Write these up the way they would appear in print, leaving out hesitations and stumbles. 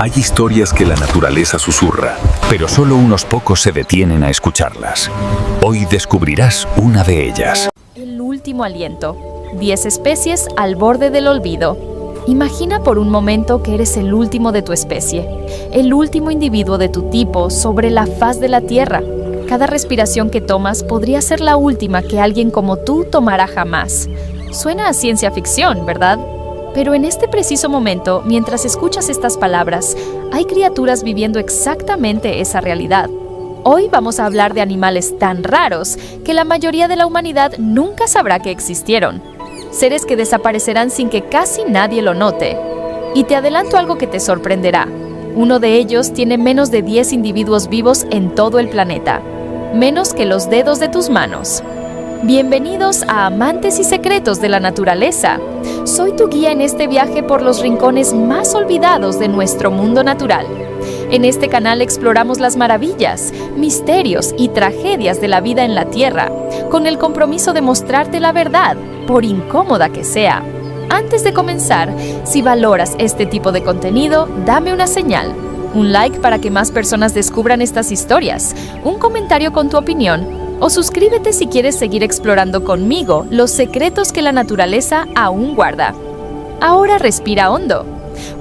Hay historias que la naturaleza susurra, pero solo unos pocos se detienen a escucharlas. Hoy descubrirás una de ellas. El último aliento. 10 especies al borde del olvido. Imagina por un momento que eres el último de tu especie, el último individuo de tu tipo sobre la faz de la Tierra. Cada respiración que tomas podría ser la última que alguien como tú tomará jamás. Suena a ciencia ficción, ¿verdad? Pero en este preciso momento, mientras escuchas estas palabras, hay criaturas viviendo exactamente esa realidad. Hoy vamos a hablar de animales tan raros que la mayoría de la humanidad nunca sabrá que existieron. Seres que desaparecerán sin que casi nadie lo note. Y te adelanto algo que te sorprenderá. Uno de ellos tiene menos de 10 individuos vivos en todo el planeta. Menos que los dedos de tus manos. Bienvenidos a Amantes y Secretos de la Naturaleza. Soy tu guía en este viaje por los rincones más olvidados de nuestro mundo natural. En este canal exploramos las maravillas, misterios y tragedias de la vida en la Tierra, con el compromiso de mostrarte la verdad, por incómoda que sea. Antes de comenzar, si valoras este tipo de contenido, dame una señal. Un like para que más personas descubran estas historias, un comentario con tu opinión, o suscríbete si quieres seguir explorando conmigo los secretos que la naturaleza aún guarda. Ahora respira hondo,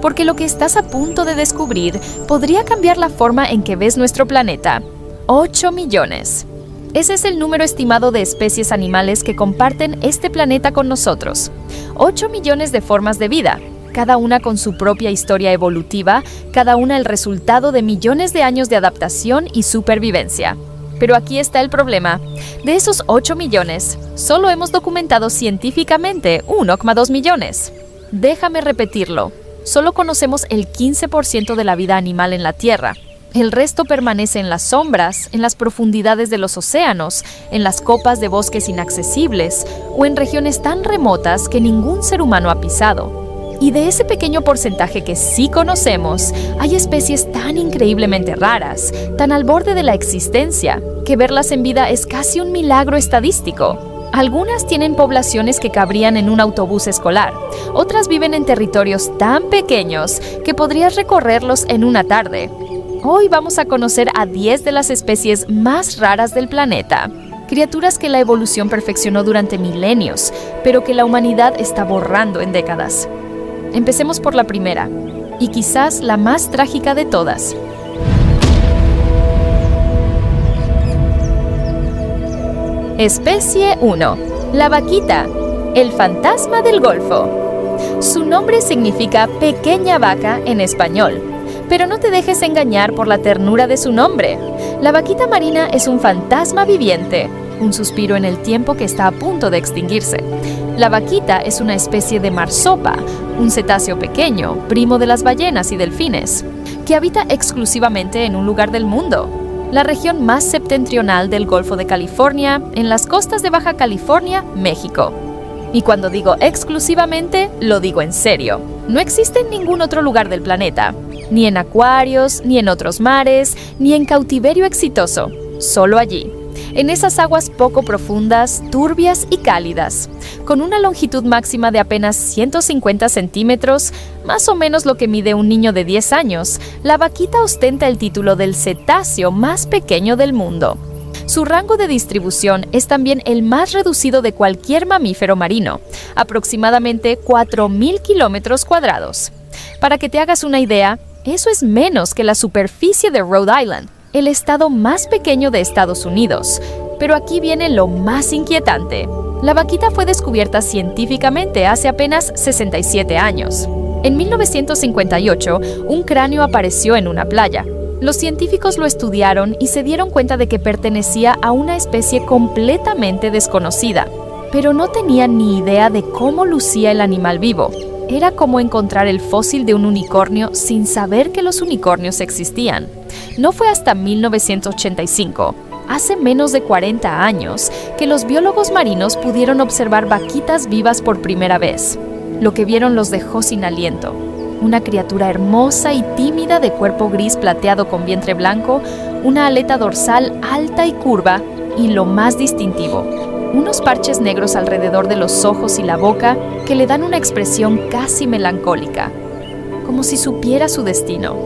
porque lo que estás a punto de descubrir podría cambiar la forma en que ves nuestro planeta. 8 millones. Ese es el número estimado de especies animales que comparten este planeta con nosotros. 8 millones de formas de vida, cada una con su propia historia evolutiva, cada una el resultado de millones de años de adaptación y supervivencia. Pero aquí está el problema. De esos 8 millones, solo hemos documentado científicamente 1,2 millones. Déjame repetirlo. Solo conocemos el 15% de la vida animal en la Tierra. El resto permanece en las sombras, en las profundidades de los océanos, en las copas de bosques inaccesibles o en regiones tan remotas que ningún ser humano ha pisado. Y de ese pequeño porcentaje que sí conocemos, hay especies tan increíblemente raras, tan al borde de la existencia, que verlas en vida es casi un milagro estadístico. Algunas tienen poblaciones que cabrían en un autobús escolar, otras viven en territorios tan pequeños que podrías recorrerlos en una tarde. Hoy vamos a conocer a 10 de las especies más raras del planeta. Criaturas que la evolución perfeccionó durante milenios, pero que la humanidad está borrando en décadas. Empecemos por la primera, y quizás la más trágica de todas. Especie 1. La vaquita, el fantasma del Golfo. Su nombre significa pequeña vaca en español, pero no te dejes engañar por la ternura de su nombre. La vaquita marina es un fantasma viviente, un suspiro en el tiempo que está a punto de extinguirse. La vaquita es una especie de marsopa, un cetáceo pequeño, primo de las ballenas y delfines, que habita exclusivamente en un lugar del mundo, la región más septentrional del Golfo de California, en las costas de Baja California, México. Y cuando digo exclusivamente, lo digo en serio. No existe en ningún otro lugar del planeta, ni en acuarios, ni en otros mares, ni en cautiverio exitoso, solo allí. En esas aguas poco profundas, turbias y cálidas, con una longitud máxima de apenas 150 centímetros, más o menos lo que mide un niño de 10 años, la vaquita ostenta el título del cetáceo más pequeño del mundo. Su rango de distribución es también el más reducido de cualquier mamífero marino, aproximadamente 4.000 kilómetros cuadrados. Para que te hagas una idea, eso es menos que la superficie de Rhode Island, el estado más pequeño de Estados Unidos. Pero aquí viene lo más inquietante. La vaquita fue descubierta científicamente hace apenas 67 años. En 1958, un cráneo apareció en una playa. Los científicos lo estudiaron y se dieron cuenta de que pertenecía a una especie completamente desconocida, pero no tenían ni idea de cómo lucía el animal vivo. Era como encontrar el fósil de un unicornio sin saber que los unicornios existían. No fue hasta 1985, hace menos de 40 años, que los biólogos marinos pudieron observar vaquitas vivas por primera vez. Lo que vieron los dejó sin aliento. Una criatura hermosa y tímida de cuerpo gris plateado con vientre blanco, una aleta dorsal alta y curva, y lo más distintivo, unos parches negros alrededor de los ojos y la boca que le dan una expresión casi melancólica. como si supiera su destino.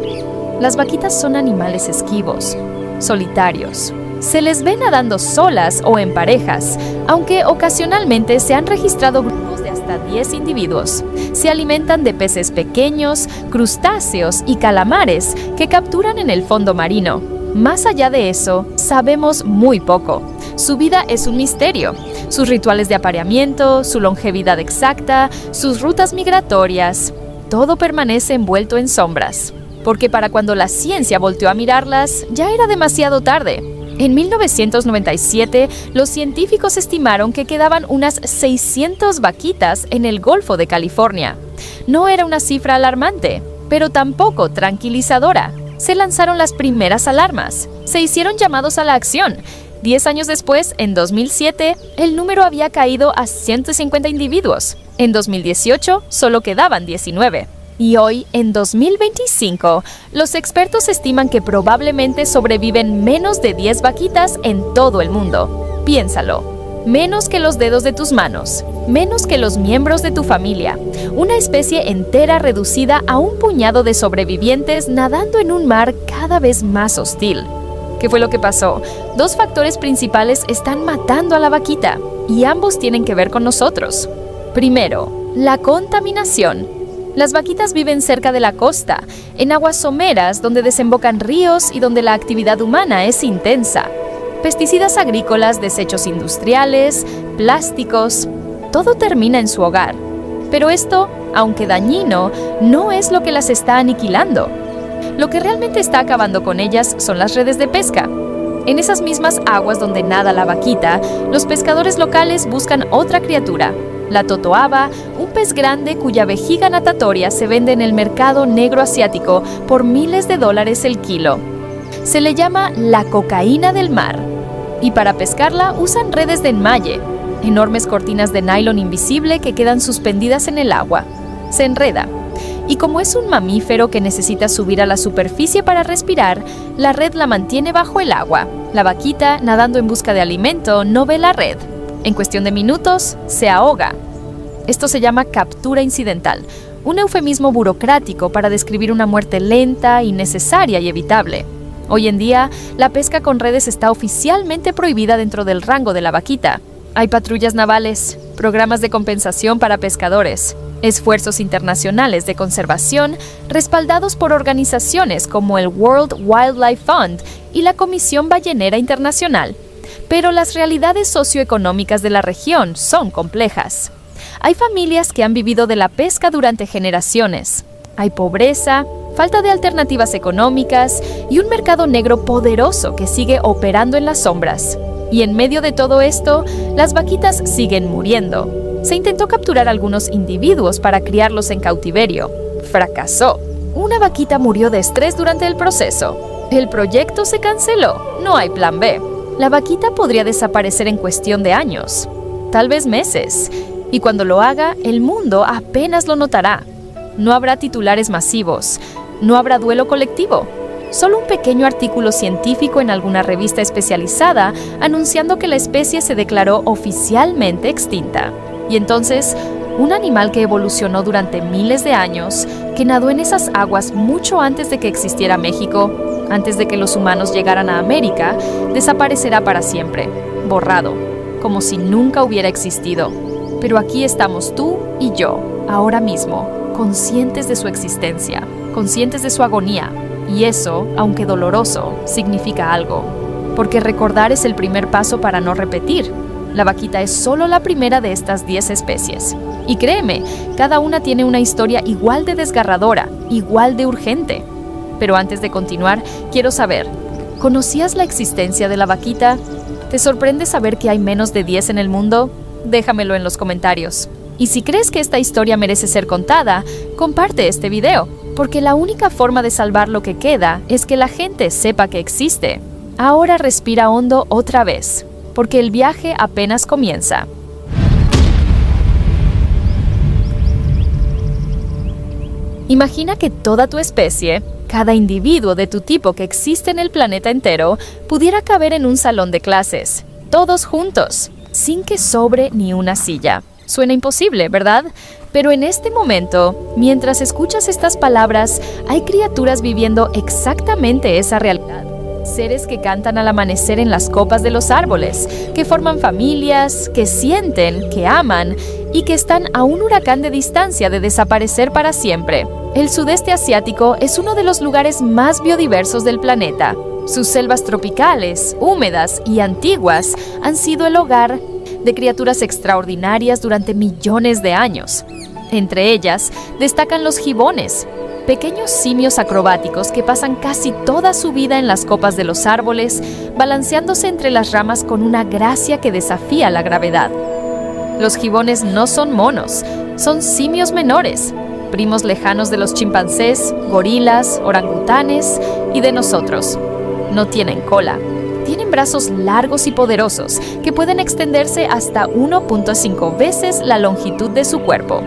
Las vaquitas son animales esquivos, solitarios. Se les ve nadando solas o en parejas, aunque ocasionalmente se han registrado grupos de hasta 10 individuos. Se alimentan de peces pequeños, crustáceos y calamares que capturan en el fondo marino. Más allá de eso, sabemos muy poco. Su vida es un misterio. Sus rituales de apareamiento, su longevidad exacta, sus rutas migratorias, todo permanece envuelto en sombras. Porque para cuando la ciencia volteó a mirarlas, ya era demasiado tarde. En 1997, los científicos estimaron que quedaban unas 600 vaquitas en el Golfo de California. No era una cifra alarmante, pero tampoco tranquilizadora. Se lanzaron las primeras alarmas. Se hicieron llamados a la acción. 10 años después, en 2007, el número había caído a 150 individuos. En 2018, solo quedaban 19. Y hoy, en 2025, los expertos estiman que probablemente sobreviven menos de 10 vaquitas en todo el mundo. Piénsalo. Menos que los dedos de tus manos, menos que los miembros de tu familia. Una especie entera reducida a un puñado de sobrevivientes nadando en un mar cada vez más hostil. ¿Qué fue lo que pasó? 2 factores principales están matando a la vaquita, y ambos tienen que ver con nosotros. Primero, la contaminación. Las vaquitas viven cerca de la costa, en aguas someras donde desembocan ríos y donde la actividad humana es intensa. Pesticidas agrícolas, desechos industriales, plásticos, todo termina en su hogar. Pero esto, aunque dañino, no es lo que las está aniquilando. Lo que realmente está acabando con ellas son las redes de pesca. En esas mismas aguas donde nada la vaquita, los pescadores locales buscan otra criatura, la totoaba, un pez grande cuya vejiga natatoria se vende en el mercado negro asiático por miles de dólares el kilo. Se le llama la cocaína del mar. Y para pescarla usan redes de enmalle, enormes cortinas de nylon invisible que quedan suspendidas en el agua. Se enreda. Y como es un mamífero que necesita subir a la superficie para respirar, la red la mantiene bajo el agua. La vaquita, nadando en busca de alimento, no ve la red. En cuestión de minutos, se ahoga. Esto se llama captura incidental, un eufemismo burocrático para describir una muerte lenta, innecesaria y evitable. Hoy en día, la pesca con redes está oficialmente prohibida dentro del rango de la vaquita. Hay patrullas navales, programas de compensación para pescadores, esfuerzos internacionales de conservación respaldados por organizaciones como el World Wildlife Fund y la Comisión Ballenera Internacional. Pero las realidades socioeconómicas de la región son complejas. Hay familias que han vivido de la pesca durante generaciones. Hay pobreza, falta de alternativas económicas y un mercado negro poderoso que sigue operando en las sombras. Y en medio de todo esto, las vaquitas siguen muriendo. Se intentó capturar algunos individuos para criarlos en cautiverio. Fracasó. Una vaquita murió de estrés durante el proceso. El proyecto se canceló. No hay plan B. La vaquita podría desaparecer en cuestión de años, tal vez meses, y cuando lo haga, el mundo apenas lo notará. No habrá titulares masivos, no habrá duelo colectivo, solo un pequeño artículo científico en alguna revista especializada anunciando que la especie se declaró oficialmente extinta. Y entonces, un animal que evolucionó durante miles de años, que nadó en esas aguas mucho antes de que existiera México, antes de que los humanos llegaran a América, desaparecerá para siempre, borrado, como si nunca hubiera existido. Pero aquí estamos tú y yo, ahora mismo, conscientes de su existencia, conscientes de su agonía. Y eso, aunque doloroso, significa algo. Porque recordar es el primer paso para no repetir. La vaquita es solo la primera de estas 10 especies. Y créeme, cada una tiene una historia igual de desgarradora, igual de urgente. Pero antes de continuar, quiero saber, ¿conocías la existencia de la vaquita? ¿Te sorprende saber que hay menos de 10 en el mundo? Déjamelo en los comentarios. Y si crees que esta historia merece ser contada, comparte este video, porque la única forma de salvar lo que queda es que la gente sepa que existe. Ahora respira hondo otra vez, porque el viaje apenas comienza. Imagina que toda tu especie, cada individuo de tu tipo que existe en el planeta entero, pudiera caber en un salón de clases, todos juntos, sin que sobre ni una silla. Suena imposible, ¿verdad? Pero en este momento, mientras escuchas estas palabras, hay criaturas viviendo exactamente esa realidad. Seres que cantan al amanecer en las copas de los árboles, que forman familias, que sienten, que aman y que están a un huracán de distancia de desaparecer para siempre. El sudeste asiático es uno de los lugares más biodiversos del planeta. Sus selvas tropicales, húmedas y antiguas han sido el hogar de criaturas extraordinarias durante millones de años. Entre ellas destacan los gibones, pequeños simios acrobáticos que pasan casi toda su vida en las copas de los árboles, balanceándose entre las ramas con una gracia que desafía la gravedad. Los gibones no son monos, son simios menores, primos lejanos de los chimpancés, gorilas, orangutanes y de nosotros. No tienen cola. Tienen brazos largos y poderosos que pueden extenderse hasta 1.5 veces la longitud de su cuerpo.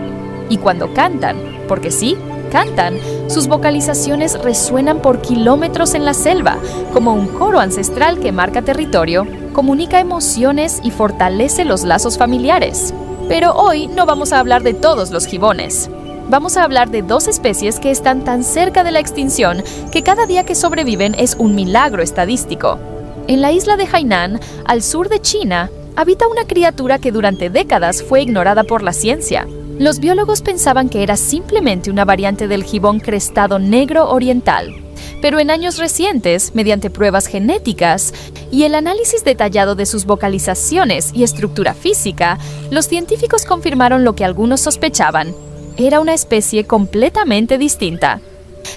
Y cuando cantan, porque sí, cantan, sus vocalizaciones resuenan por kilómetros en la selva, como un coro ancestral que marca territorio, comunica emociones y fortalece los lazos familiares. Pero hoy no vamos a hablar de todos los gibones. Vamos a hablar de 2 especies que están tan cerca de la extinción que cada día que sobreviven es un milagro estadístico. En la isla de Hainan, al sur de China, habita una criatura que durante décadas fue ignorada por la ciencia. Los biólogos pensaban que era simplemente una variante del gibón crestado negro oriental. Pero en años recientes, mediante pruebas genéticas y el análisis detallado de sus vocalizaciones y estructura física, los científicos confirmaron lo que algunos sospechaban. Era una especie completamente distinta.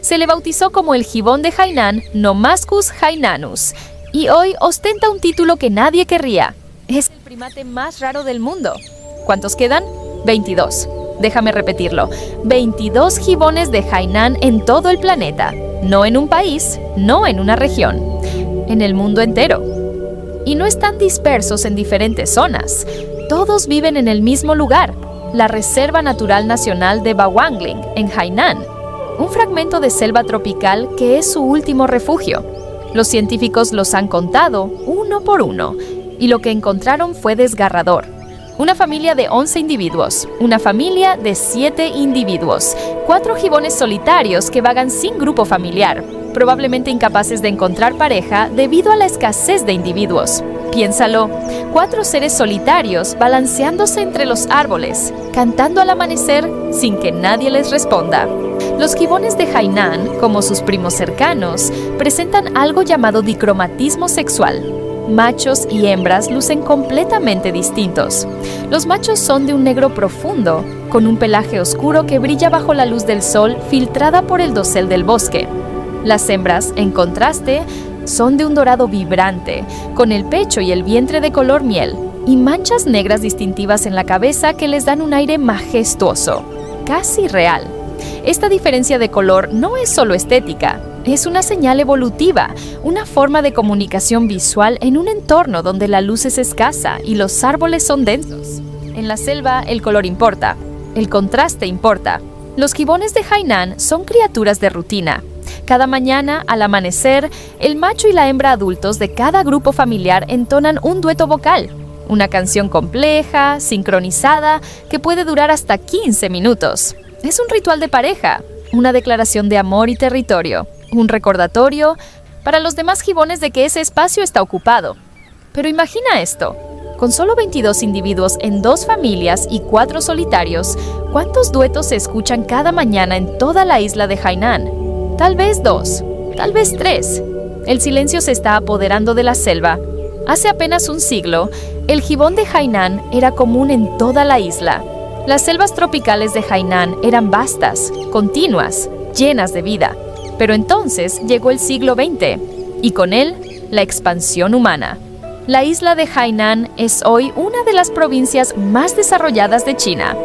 Se le bautizó como el gibón de Hainan, Nomascus hainanus, y hoy ostenta un título que nadie querría. Es el primate más raro del mundo. ¿Cuántos quedan? 22. Déjame repetirlo. 22 gibones de Hainan en todo el planeta. No en un país, no en una región. En el mundo entero. Y no están dispersos en diferentes zonas. Todos viven en el mismo lugar, la Reserva Natural Nacional de Bawangling, en Hainan. Un fragmento de selva tropical que es su último refugio. Los científicos los han contado uno por uno, y lo que encontraron fue desgarrador. Una familia de 11 individuos, una familia de 7 individuos, 4 gibones solitarios que vagan sin grupo familiar, probablemente incapaces de encontrar pareja debido a la escasez de individuos. Piénsalo, 4 seres solitarios balanceándose entre los árboles, cantando al amanecer sin que nadie les responda. Los gibones de Hainan, como sus primos cercanos, presentan algo llamado dicromatismo sexual. Machos y hembras lucen completamente distintos. Los machos son de un negro profundo, con un pelaje oscuro que brilla bajo la luz del sol filtrada por el dosel del bosque. Las hembras, en contraste, son de un dorado vibrante, con el pecho y el vientre de color miel, y manchas negras distintivas en la cabeza que les dan un aire majestuoso, casi real. Esta diferencia de color no es solo estética, es una señal evolutiva, una forma de comunicación visual en un entorno donde la luz es escasa y los árboles son densos. En la selva, el color importa, el contraste importa. Los gibones de Hainan son criaturas de rutina. Cada mañana, al amanecer, el macho y la hembra adultos de cada grupo familiar entonan un dueto vocal, una canción compleja, sincronizada, que puede durar hasta 15 minutos. Es un ritual de pareja, una declaración de amor y territorio, un recordatorio para los demás gibones de que ese espacio está ocupado. Pero imagina esto, con solo 22 individuos en 2 familias y 4 solitarios, ¿cuántos duetos se escuchan cada mañana en toda la isla de Hainan? Tal vez 2, tal vez 3. El silencio se está apoderando de la selva. Hace apenas un siglo, el gibón de Hainan era común en toda la isla. Las selvas tropicales de Hainan eran vastas, continuas, llenas de vida. Pero entonces llegó el siglo XX, y con él, la expansión humana. La isla de Hainan es hoy una de las provincias más desarrolladas de China.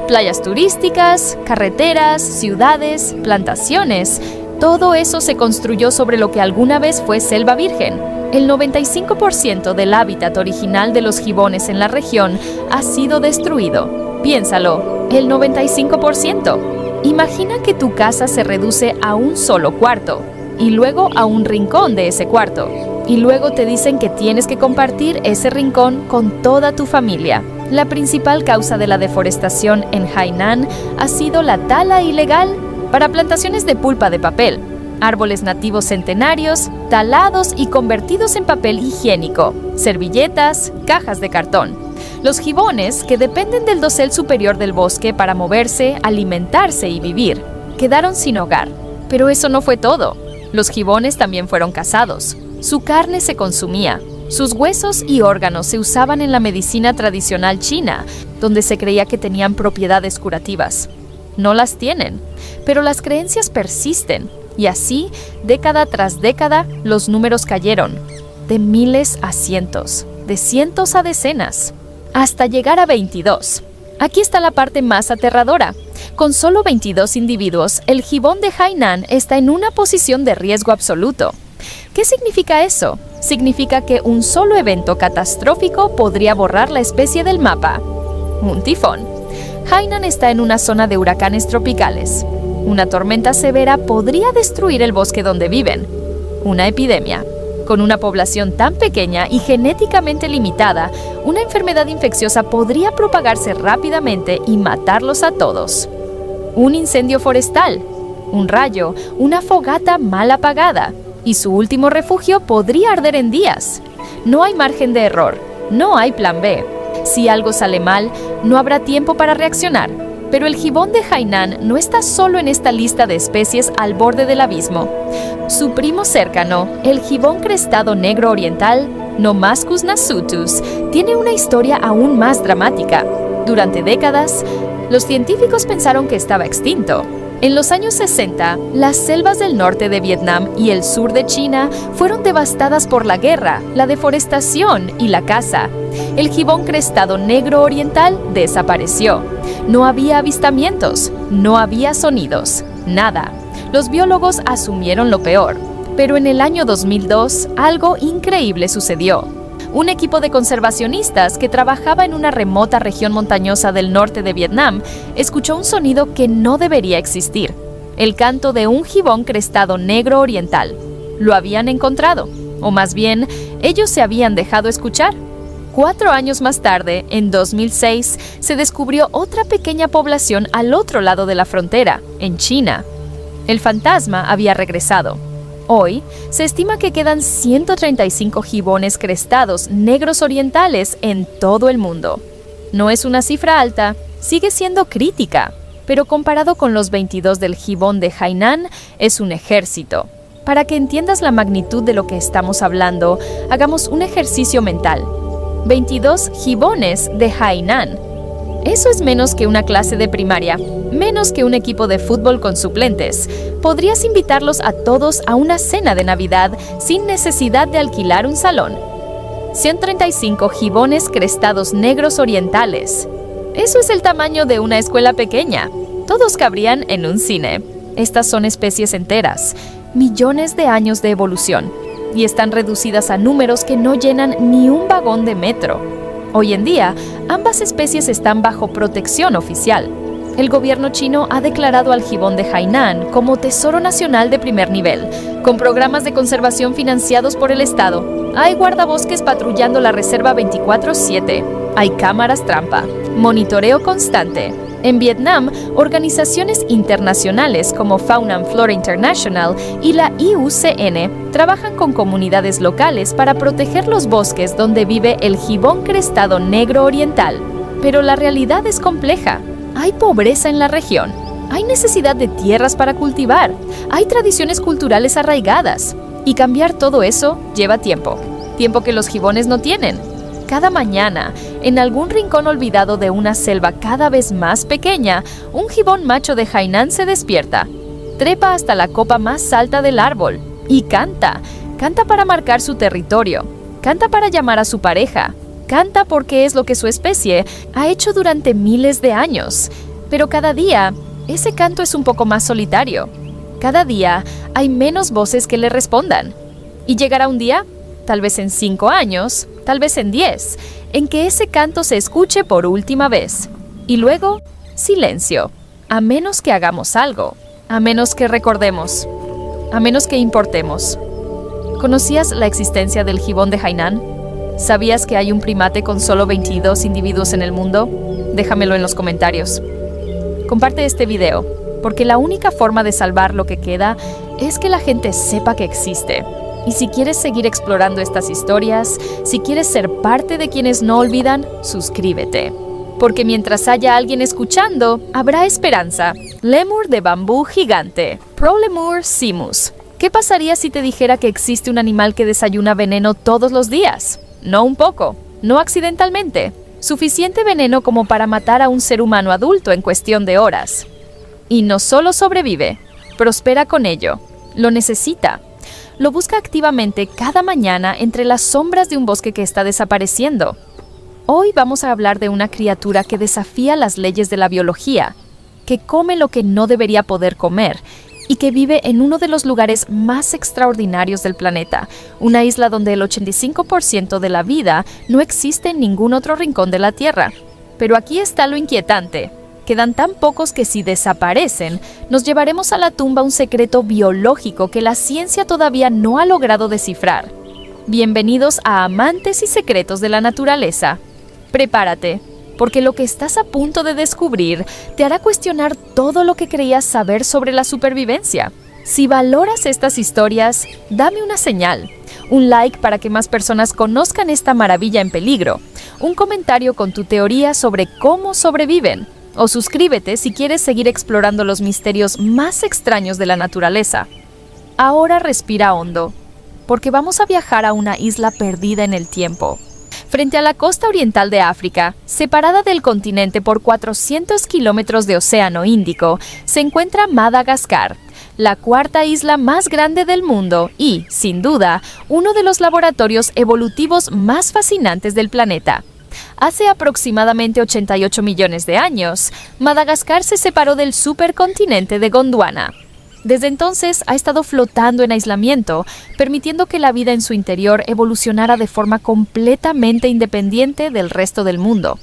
Playas turísticas, carreteras, ciudades, plantaciones, todo eso se construyó sobre lo que alguna vez fue selva virgen. El 95% del hábitat original de los gibones en la región ha sido destruido. Piénsalo, el 95%. Imagina que tu casa se reduce a un solo cuarto, y luego a un rincón de ese cuarto, y luego te dicen que tienes que compartir ese rincón con toda tu familia. La principal causa de la deforestación en Hainan ha sido la tala ilegal para plantaciones de pulpa de papel, árboles nativos centenarios, talados y convertidos en papel higiénico, servilletas, cajas de cartón. Los gibones, que dependen del dosel superior del bosque para moverse, alimentarse y vivir, quedaron sin hogar. Pero eso no fue todo. Los gibones también fueron cazados. Su carne se consumía. Sus huesos y órganos se usaban en la medicina tradicional china, donde se creía que tenían propiedades curativas. No las tienen, pero las creencias persisten. Y así, década tras década, los números cayeron, de miles a cientos, de cientos a decenas, hasta llegar a 22. Aquí está la parte más aterradora. Con solo 22 individuos, el gibón de Hainan está en una posición de riesgo absoluto. ¿Qué significa eso? Significa que un solo evento catastrófico podría borrar la especie del mapa. Un tifón. Hainan está en una zona de huracanes tropicales. Una tormenta severa podría destruir el bosque donde viven. Una epidemia. Con una población tan pequeña y genéticamente limitada, una enfermedad infecciosa podría propagarse rápidamente y matarlos a todos. Un incendio forestal. Un rayo, una fogata mal apagada. Y su último refugio podría arder en días. No hay margen de error. No hay plan B. Si algo sale mal, no habrá tiempo para reaccionar. Pero el gibón de Hainan no está solo en esta lista de especies al borde del abismo. Su primo cercano, el gibón crestado negro oriental, Nomascus nasutus, tiene una historia aún más dramática. Durante décadas, los científicos pensaron que estaba extinto. En los años 60, las selvas del norte de Vietnam y el sur de China fueron devastadas por la guerra, la deforestación y la caza. El gibón crestado negro oriental desapareció. No había avistamientos, no había sonidos, nada. Los biólogos asumieron lo peor. Pero en el año 2002, algo increíble sucedió. Un equipo de conservacionistas que trabajaba en una remota región montañosa del norte de Vietnam escuchó un sonido que no debería existir: el canto de un gibón crestado negro oriental. Lo habían encontrado, o más bien, ellos se habían dejado escuchar. 4 años más tarde, en 2006, se descubrió otra pequeña población al otro lado de la frontera, en China. El fantasma había regresado. Hoy, se estima que quedan 135 gibones crestados negros orientales en todo el mundo. No es una cifra alta, sigue siendo crítica, pero comparado con los 22 del gibón de Hainan, es un ejército. Para que entiendas la magnitud de lo que estamos hablando, hagamos un ejercicio mental. 22 gibones de Hainan. Eso es menos que una clase de primaria, menos que un equipo de fútbol con suplentes. Podrías invitarlos a todos a una cena de Navidad sin necesidad de alquilar un salón. 135 gibones crestados negros orientales. Eso es el tamaño de una escuela pequeña. Todos cabrían en un cine. Estas son especies enteras, millones de años de evolución, y están reducidas a números que no llenan ni un vagón de metro. Hoy en día, ambas especies están bajo protección oficial. El gobierno chino ha declarado al gibón de Hainan como tesoro nacional de primer nivel, con programas de conservación financiados por el Estado. Hay guardabosques patrullando la reserva 24/7. Hay cámaras trampa, monitoreo constante. En Vietnam, organizaciones internacionales como Fauna and Flora International y la IUCN trabajan con comunidades locales para proteger los bosques donde vive el gibón crestado negro oriental. Pero la realidad es compleja. Hay pobreza en la región. Hay necesidad de tierras para cultivar. Hay tradiciones culturales arraigadas. Y cambiar todo eso lleva tiempo. Tiempo que los gibones no tienen. Cada mañana, en algún rincón olvidado de una selva cada vez más pequeña, un gibón macho de Hainan se despierta. Trepa hasta la copa más alta del árbol y canta. Canta para marcar su territorio. Canta para llamar a su pareja. Canta porque es lo que su especie ha hecho durante miles de años. Pero cada día, ese canto es un poco más solitario. Cada día hay menos voces que le respondan. Y llegará un día, tal vez en 5 años, tal vez en 10, en que ese canto se escuche por última vez. Y luego, silencio. A menos que hagamos algo. A menos que recordemos. A menos que importemos. ¿Conocías la existencia del gibón de Hainan? ¿Sabías que hay un primate con solo 22 individuos en el mundo? Déjamelo en los comentarios. Comparte este video, porque la única forma de salvar lo que queda es que la gente sepa que existe. Y si quieres seguir explorando estas historias, si quieres ser parte de quienes no olvidan, suscríbete. Porque mientras haya alguien escuchando, habrá esperanza. Lémur de bambú gigante, Prolemur simus. ¿Qué pasaría si te dijera que existe un animal que desayuna veneno todos los días? No un poco, no accidentalmente. Suficiente veneno como para matar a un ser humano adulto en cuestión de horas. Y no solo sobrevive, prospera con ello. Lo necesita. Lo busca activamente cada mañana entre las sombras de un bosque que está desapareciendo. Hoy vamos a hablar de una criatura que desafía las leyes de la biología, que come lo que no debería poder comer y que vive en uno de los lugares más extraordinarios del planeta, una isla donde el 85% de la vida no existe en ningún otro rincón de la Tierra. Pero aquí está lo inquietante. Quedan tan pocos que si desaparecen, nos llevaremos a la tumba un secreto biológico que la ciencia todavía no ha logrado descifrar. Bienvenidos a Amantes y Secretos de la Naturaleza. Prepárate, porque lo que estás a punto de descubrir te hará cuestionar todo lo que creías saber sobre la supervivencia. Si valoras estas historias, dame una señal, un like para que más personas conozcan esta maravilla en peligro, un comentario con tu teoría sobre cómo sobreviven, o suscríbete si quieres seguir explorando los misterios más extraños de la naturaleza. Ahora respira hondo, porque vamos a viajar a una isla perdida en el tiempo. Frente a la costa oriental de África, separada del continente por 400 kilómetros de océano Índico, se encuentra Madagascar, la cuarta isla más grande del mundo y, sin duda, uno de los laboratorios evolutivos más fascinantes del planeta. Hace aproximadamente 88 millones de años, Madagascar se separó del supercontinente de Gondwana. Desde entonces ha estado flotando en aislamiento, permitiendo que la vida en su interior evolucionara de forma completamente independiente del resto del mundo.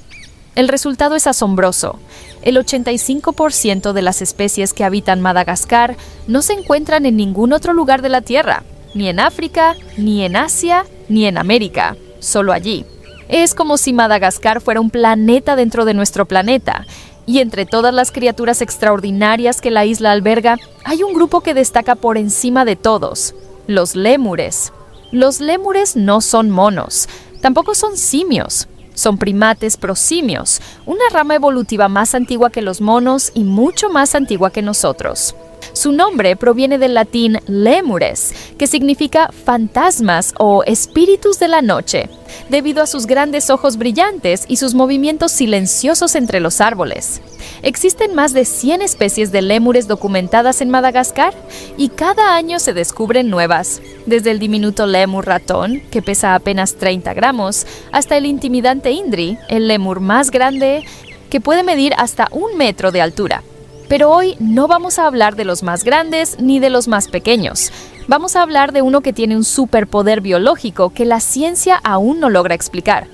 El resultado es asombroso. El 85% de las especies que habitan Madagascar no se encuentran en ningún otro lugar de la Tierra, ni en África, ni en Asia, ni en América, solo allí. Es como si Madagascar fuera un planeta dentro de nuestro planeta. Y entre todas las criaturas extraordinarias que la isla alberga, hay un grupo que destaca por encima de todos: los lémures. Los lémures no son monos, tampoco son simios. Son primates prosimios, una rama evolutiva más antigua que los monos y mucho más antigua que nosotros. Su nombre proviene del latín lemures, que significa fantasmas o espíritus de la noche, debido a sus grandes ojos brillantes y sus movimientos silenciosos entre los árboles. Existen más de 100 especies de lémures documentadas en Madagascar y cada año se descubren nuevas, desde el diminuto lémur ratón, que pesa apenas 30 gramos, hasta el intimidante indri, el lémur más grande, que puede medir hasta 1 metro de altura. Pero hoy no vamos a hablar de los más grandes ni de los más pequeños. Vamos a hablar de uno que tiene un superpoder biológico que la ciencia aún no logra explicar.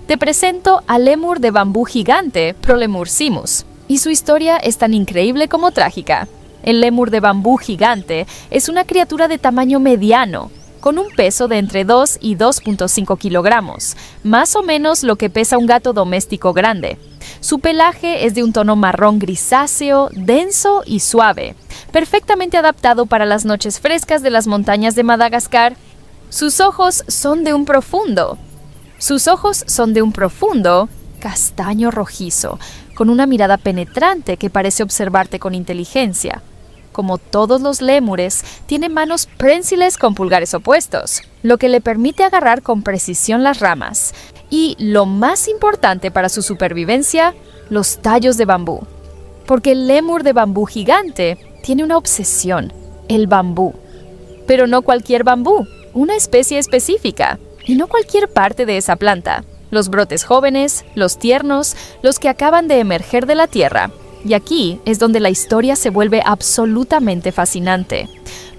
Te presento al lémur de bambú gigante, Prolemur simus. Y su historia es tan increíble como trágica. El lémur de bambú gigante es una criatura de tamaño mediano, con un peso de entre 2 y 2.5 kilogramos, más o menos lo que pesa un gato doméstico grande. Su pelaje es de un tono marrón grisáceo, denso y suave, perfectamente adaptado para las noches frescas de las montañas de Madagascar. Sus ojos son de un profundo castaño rojizo, con una mirada penetrante que parece observarte con inteligencia. Como todos los lémures, tiene manos prensiles con pulgares opuestos, lo que le permite agarrar con precisión las ramas. Y, lo más importante para su supervivencia, los tallos de bambú. Porque el lémur de bambú gigante tiene una obsesión: el bambú. Pero no cualquier bambú, una especie específica, y no cualquier parte de esa planta. Los brotes jóvenes, los tiernos, los que acaban de emerger de la tierra. Y aquí es donde la historia se vuelve absolutamente fascinante.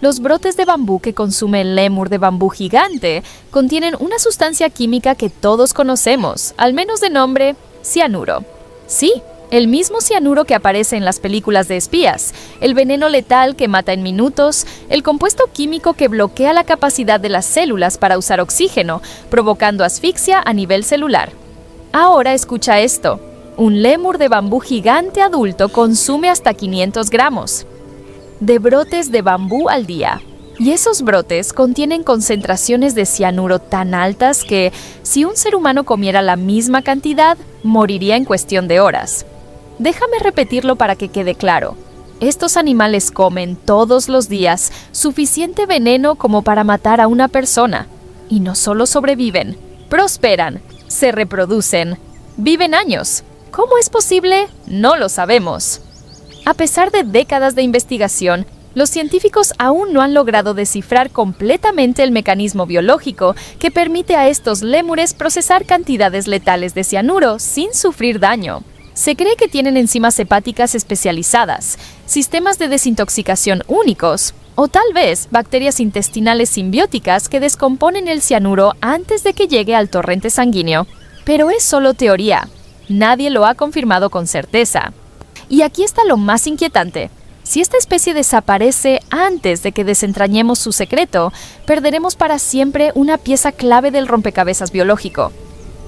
Los brotes de bambú que consume el lémur de bambú gigante contienen una sustancia química que todos conocemos, al menos de nombre cianuro. Sí, El mismo cianuro que aparece en las películas de espías, el veneno letal que mata en minutos, el compuesto químico que bloquea la capacidad de las células para usar oxígeno, provocando asfixia a nivel celular. Ahora escucha esto. Un lémur de bambú gigante adulto consume hasta 500 gramos de brotes de bambú al día. Y esos brotes contienen concentraciones de cianuro tan altas que, si un ser humano comiera la misma cantidad, moriría en cuestión de horas. Déjame repetirlo para que quede claro. Estos animales comen todos los días suficiente veneno como para matar a una persona. Y no solo sobreviven, prosperan, se reproducen, viven años. ¿Cómo es posible? No lo sabemos. A pesar de décadas de investigación, los científicos aún no han logrado descifrar completamente el mecanismo biológico que permite a estos lémures procesar cantidades letales de cianuro sin sufrir daño. Se cree que tienen enzimas hepáticas especializadas, sistemas de desintoxicación únicos, o tal vez bacterias intestinales simbióticas que descomponen el cianuro antes de que llegue al torrente sanguíneo. Pero es solo teoría. Nadie lo ha confirmado con certeza. Y aquí está lo más inquietante. Si esta especie desaparece antes de que desentrañemos su secreto, perderemos para siempre una pieza clave del rompecabezas biológico.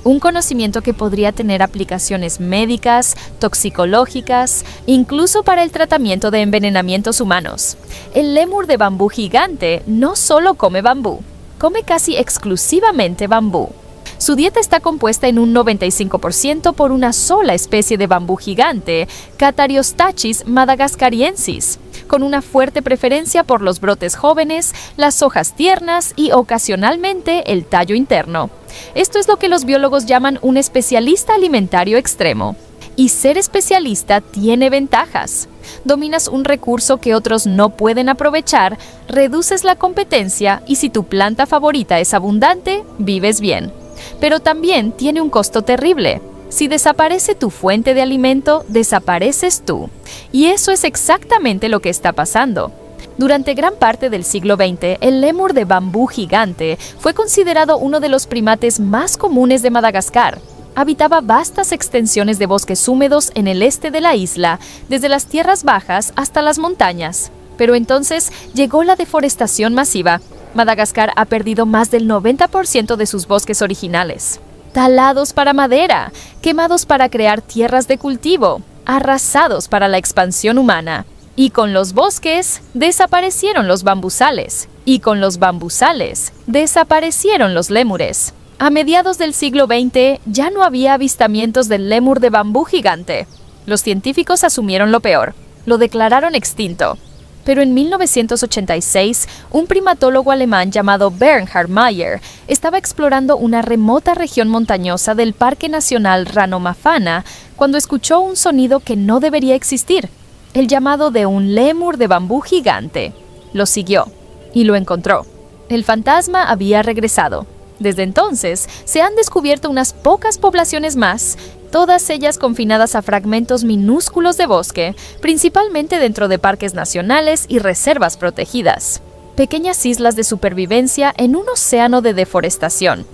Un conocimiento que podría tener aplicaciones médicas, toxicológicas, incluso para el tratamiento de envenenamientos humanos. El lémur de bambú gigante no solo come bambú, come casi exclusivamente bambú. Su dieta está compuesta en un 95% por una sola especie de bambú gigante, Catariostachys madagascariensis, con una fuerte preferencia por los brotes jóvenes, las hojas tiernas y ocasionalmente el tallo interno. Esto es lo que los biólogos llaman un especialista alimentario extremo. Y ser especialista tiene ventajas. Dominas un recurso que otros no pueden aprovechar, reduces la competencia y si tu planta favorita es abundante, vives bien. Pero también tiene un costo terrible. Si desaparece tu fuente de alimento, desapareces tú. Y eso es exactamente lo que está pasando. Durante gran parte del siglo XX, el lémur de bambú gigante fue considerado uno de los primates más comunes de Madagascar. Habitaba vastas extensiones de bosques húmedos en el este de la isla, desde las tierras bajas hasta las montañas. Pero entonces llegó la deforestación masiva. Madagascar ha perdido más del 90% de sus bosques originales. Talados para madera, quemados para crear tierras de cultivo, arrasados para la expansión humana. Y con los bosques, desaparecieron los bambusales. Y con los bambusales, desaparecieron los lémures. A mediados del siglo XX, ya no había avistamientos del lémur de bambú gigante. Los científicos asumieron lo peor. Lo declararon extinto. Pero en 1986, un primatólogo alemán llamado Bernhard Meyer estaba explorando una remota región montañosa del Parque Nacional Ranomafana cuando escuchó un sonido que no debería existir, el llamado de un lémur de bambú gigante. Lo siguió y lo encontró. El fantasma había regresado. Desde entonces, se han descubierto unas pocas poblaciones más, todas ellas confinadas a fragmentos minúsculos de bosque, principalmente dentro de parques nacionales y reservas protegidas. Pequeñas islas de supervivencia en un océano de deforestación.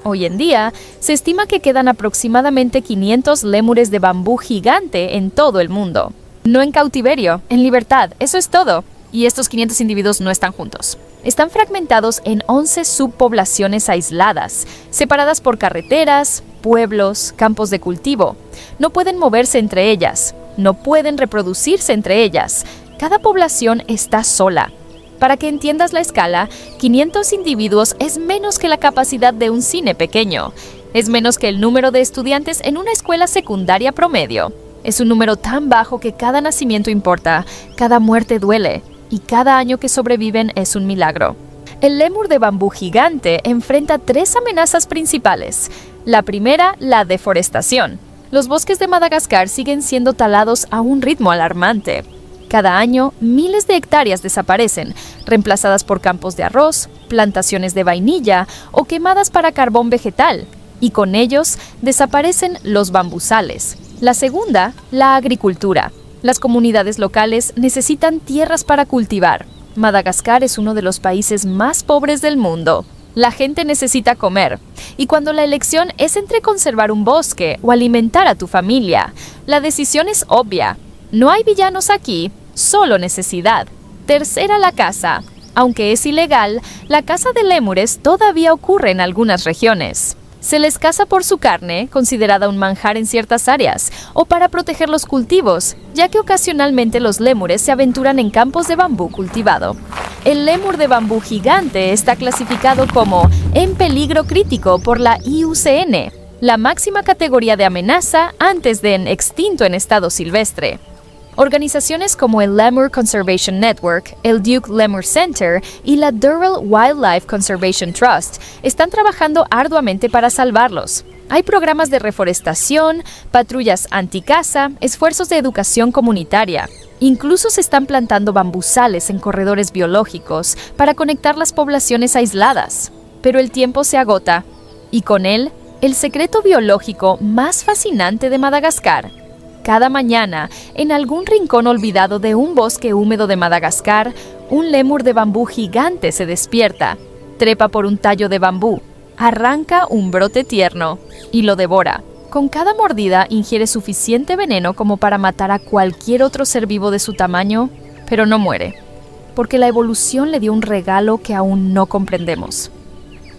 Hoy en día, se estima que quedan aproximadamente 500 lémures de bambú gigante en todo el mundo. No en cautiverio, en libertad, eso es todo. Y estos 500 individuos no están juntos. Están fragmentados en 11 subpoblaciones aisladas, separadas por carreteras, pueblos, campos de cultivo. No pueden moverse entre ellas, no pueden reproducirse entre ellas. Cada población está sola. Para que entiendas la escala, 500 individuos es menos que la capacidad de un cine pequeño. Es menos que el número de estudiantes en una escuela secundaria promedio. Es un número tan bajo que cada nacimiento importa, cada muerte duele. Y cada año que sobreviven es un milagro. El lémur de bambú gigante enfrenta 3 amenazas principales. La primera, la deforestación. Los bosques de Madagascar siguen siendo talados a un ritmo alarmante. Cada año, miles de hectáreas desaparecen, reemplazadas por campos de arroz, plantaciones de vainilla o quemadas para carbón vegetal. Y con ellos, desaparecen los bambusales. La segunda, la agricultura. Las comunidades locales necesitan tierras para cultivar. Madagascar es uno de los países más pobres del mundo. La gente necesita comer, y cuando la elección es entre conservar un bosque o alimentar a tu familia, la decisión es obvia. No hay villanos aquí, solo necesidad. Tercera, la caza. Aunque es ilegal, la caza de lémures todavía ocurre en algunas regiones. Se les caza por su carne, considerada un manjar en ciertas áreas, o para proteger los cultivos, ya que ocasionalmente los lémures se aventuran en campos de bambú cultivado. El lémur de bambú gigante está clasificado como en peligro crítico por la IUCN, la máxima categoría de amenaza antes de en extinto en estado silvestre. Organizaciones como el Lemur Conservation Network, el Duke Lemur Center y la Durrell Wildlife Conservation Trust están trabajando arduamente para salvarlos. Hay programas de reforestación, patrullas anticaza, esfuerzos de educación comunitaria. Incluso se están plantando bambusales en corredores biológicos para conectar las poblaciones aisladas. Pero el tiempo se agota, y con él, el secreto biológico más fascinante de Madagascar. Cada mañana, en algún rincón olvidado de un bosque húmedo de Madagascar, un lémur de bambú gigante se despierta, trepa por un tallo de bambú, arranca un brote tierno y lo devora. Con cada mordida ingiere suficiente veneno como para matar a cualquier otro ser vivo de su tamaño, pero no muere, porque la evolución le dio un regalo que aún no comprendemos.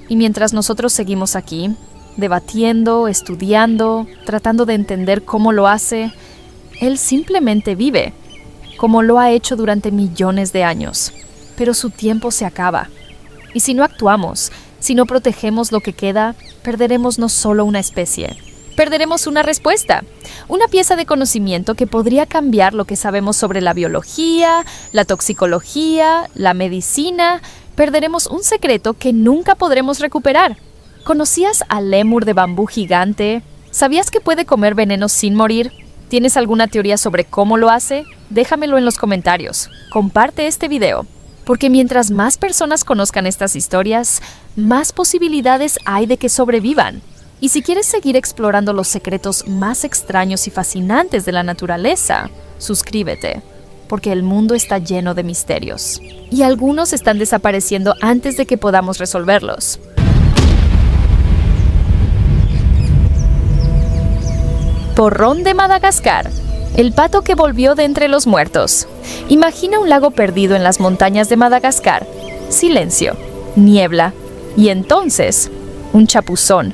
Y mientras nosotros seguimos aquí, debatiendo, estudiando, tratando de entender cómo lo hace, él simplemente vive, como lo ha hecho durante millones de años. Pero su tiempo se acaba. Y si no actuamos, si no protegemos lo que queda, perderemos no solo una especie, perderemos una respuesta, una pieza de conocimiento que podría cambiar lo que sabemos sobre la biología, la toxicología, la medicina. Perderemos un secreto que nunca podremos recuperar. ¿Conocías al lémur de bambú gigante? ¿Sabías que puede comer veneno sin morir? ¿Tienes alguna teoría sobre cómo lo hace? Déjamelo en los comentarios. Comparte este video, porque mientras más personas conozcan estas historias, más posibilidades hay de que sobrevivan. Y si quieres seguir explorando los secretos más extraños y fascinantes de la naturaleza, suscríbete, porque el mundo está lleno de misterios. Y algunos están desapareciendo antes de que podamos resolverlos. Porrón de Madagascar, el pato que volvió de entre los muertos. Imagina un lago perdido en las montañas de Madagascar. Silencio, niebla, y entonces, un chapuzón.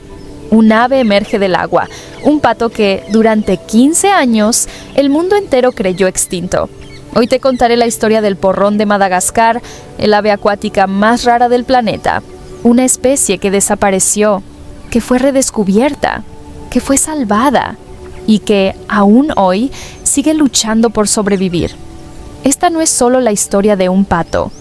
Un ave emerge del agua, un pato que, durante 15 años, el mundo entero creyó extinto. Hoy te contaré la historia del porrón de Madagascar, el ave acuática más rara del planeta. Una especie que desapareció, que fue redescubierta, que fue salvada y que, aún hoy, sigue luchando por sobrevivir. Esta no es solo la historia de un pato,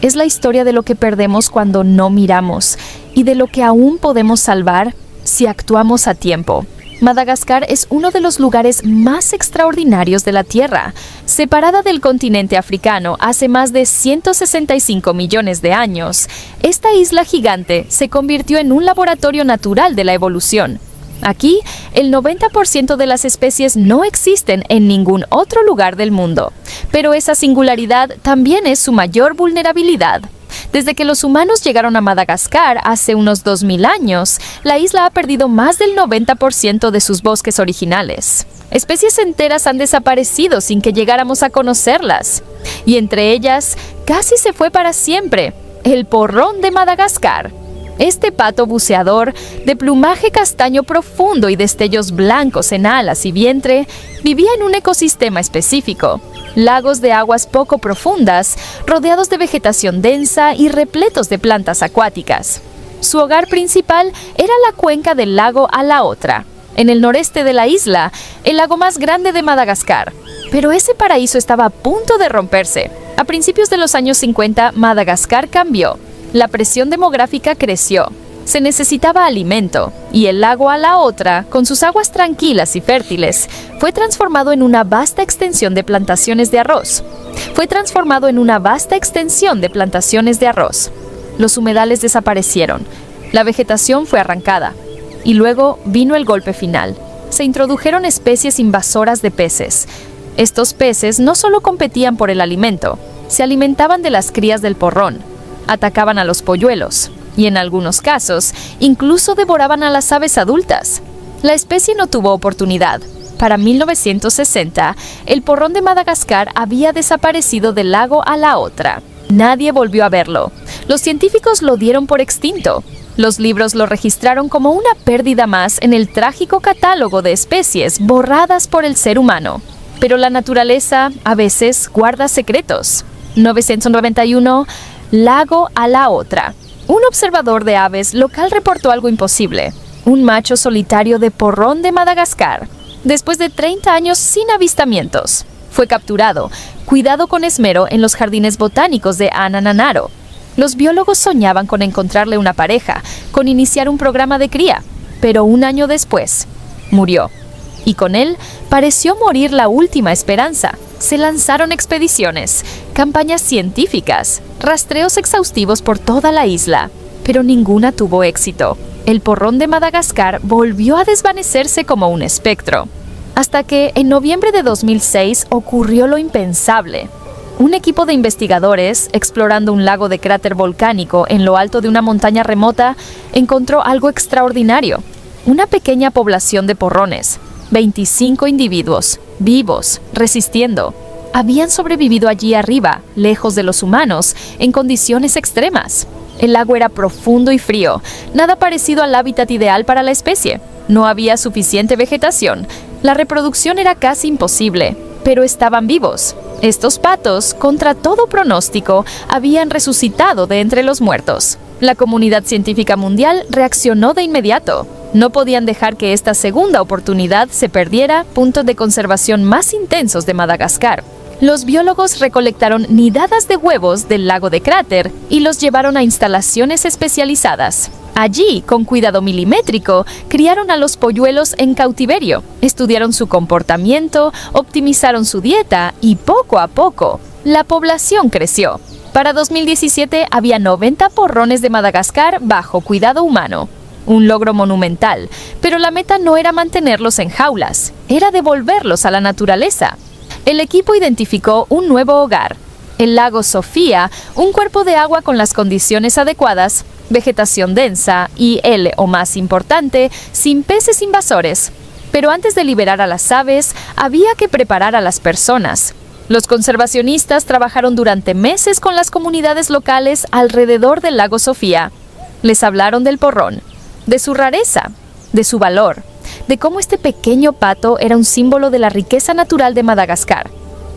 es la historia de lo que perdemos cuando no miramos y de lo que aún podemos salvar si actuamos a tiempo. Madagascar es uno de los lugares más extraordinarios de la Tierra. Separada del continente africano hace más de 165 millones de años, esta isla gigante se convirtió en un laboratorio natural de la evolución. Aquí, el 90% de las especies no existen en ningún otro lugar del mundo, pero esa singularidad también es su mayor vulnerabilidad. Desde que los humanos llegaron a Madagascar hace unos 2000 años, la isla ha perdido más del 90% de sus bosques originales. Especies enteras han desaparecido sin que llegáramos a conocerlas, y entre ellas, casi se fue para siempre, el porrón de Madagascar. Este pato buceador, de plumaje castaño profundo y destellos blancos en alas y vientre, vivía en un ecosistema específico. Lagos de aguas poco profundas, rodeados de vegetación densa y repletos de plantas acuáticas. Su hogar principal era la cuenca del lago Alaotra, en el noreste de la isla, el lago más grande de Madagascar. Pero ese paraíso estaba a punto de romperse. A principios de los años 50, Madagascar cambió. La presión demográfica creció. Se necesitaba alimento, y el lago Alaotra, con sus aguas tranquilas y fértiles, fue transformado en una vasta extensión de plantaciones de arroz. Los humedales desaparecieron, la vegetación fue arrancada, y luego vino el golpe final. Se introdujeron especies invasoras de peces. Estos peces no solo competían por el alimento, se alimentaban de las crías del porrón, atacaban a los polluelos, y en algunos casos, incluso devoraban a las aves adultas. La especie no tuvo oportunidad. Para 1960, el porrón de Madagascar había desaparecido del lago a la otra. Nadie volvió a verlo. Los científicos lo dieron por extinto. Los libros lo registraron como una pérdida más en el trágico catálogo de especies borradas por el ser humano. Pero la naturaleza, a veces, guarda secretos. 991, lago a la otra. Un observador de aves local reportó algo imposible. Un macho solitario de porrón de Madagascar. Después de 30 años sin avistamientos, fue capturado, cuidado con esmero en los jardines botánicos de Anananaro. Los biólogos soñaban con encontrarle una pareja, con iniciar un programa de cría, pero un año después, murió. Y con él pareció morir la última esperanza. Se lanzaron expediciones, campañas científicas, rastreos exhaustivos por toda la isla, pero ninguna tuvo éxito. El porrón de Madagascar volvió a desvanecerse como un espectro. Hasta que, en noviembre de 2006, ocurrió lo impensable. Un equipo de investigadores, explorando un lago de cráter volcánico en lo alto de una montaña remota, encontró algo extraordinario. Una pequeña población de porrones, 25 individuos, vivos, resistiendo. Habían sobrevivido allí arriba, lejos de los humanos, en condiciones extremas. El lago era profundo y frío, nada parecido al hábitat ideal para la especie. No había suficiente vegetación. La reproducción era casi imposible, pero estaban vivos. Estos patos, contra todo pronóstico, habían resucitado de entre los muertos. La comunidad científica mundial reaccionó de inmediato. No podían dejar que esta segunda oportunidad se perdiera. Puntos de conservación más intensos de Madagascar. Los biólogos recolectaron nidadas de huevos del lago de cráter y los llevaron a instalaciones especializadas. Allí, con cuidado milimétrico, criaron a los polluelos en cautiverio, estudiaron su comportamiento, optimizaron su dieta y poco a poco, la población creció. Para 2017 había 90 porrones de Madagascar bajo cuidado humano. Un logro monumental, pero la meta no era mantenerlos en jaulas, era devolverlos a la naturaleza. El equipo identificó un nuevo hogar, el lago Sofía, un cuerpo de agua con las condiciones adecuadas, vegetación densa y, o más importante, sin peces invasores. Pero antes de liberar a las aves, había que preparar a las personas. Los conservacionistas trabajaron durante meses con las comunidades locales alrededor del lago Sofía. Les hablaron del porrón, de su rareza, de su valor, de cómo este pequeño pato era un símbolo de la riqueza natural de Madagascar.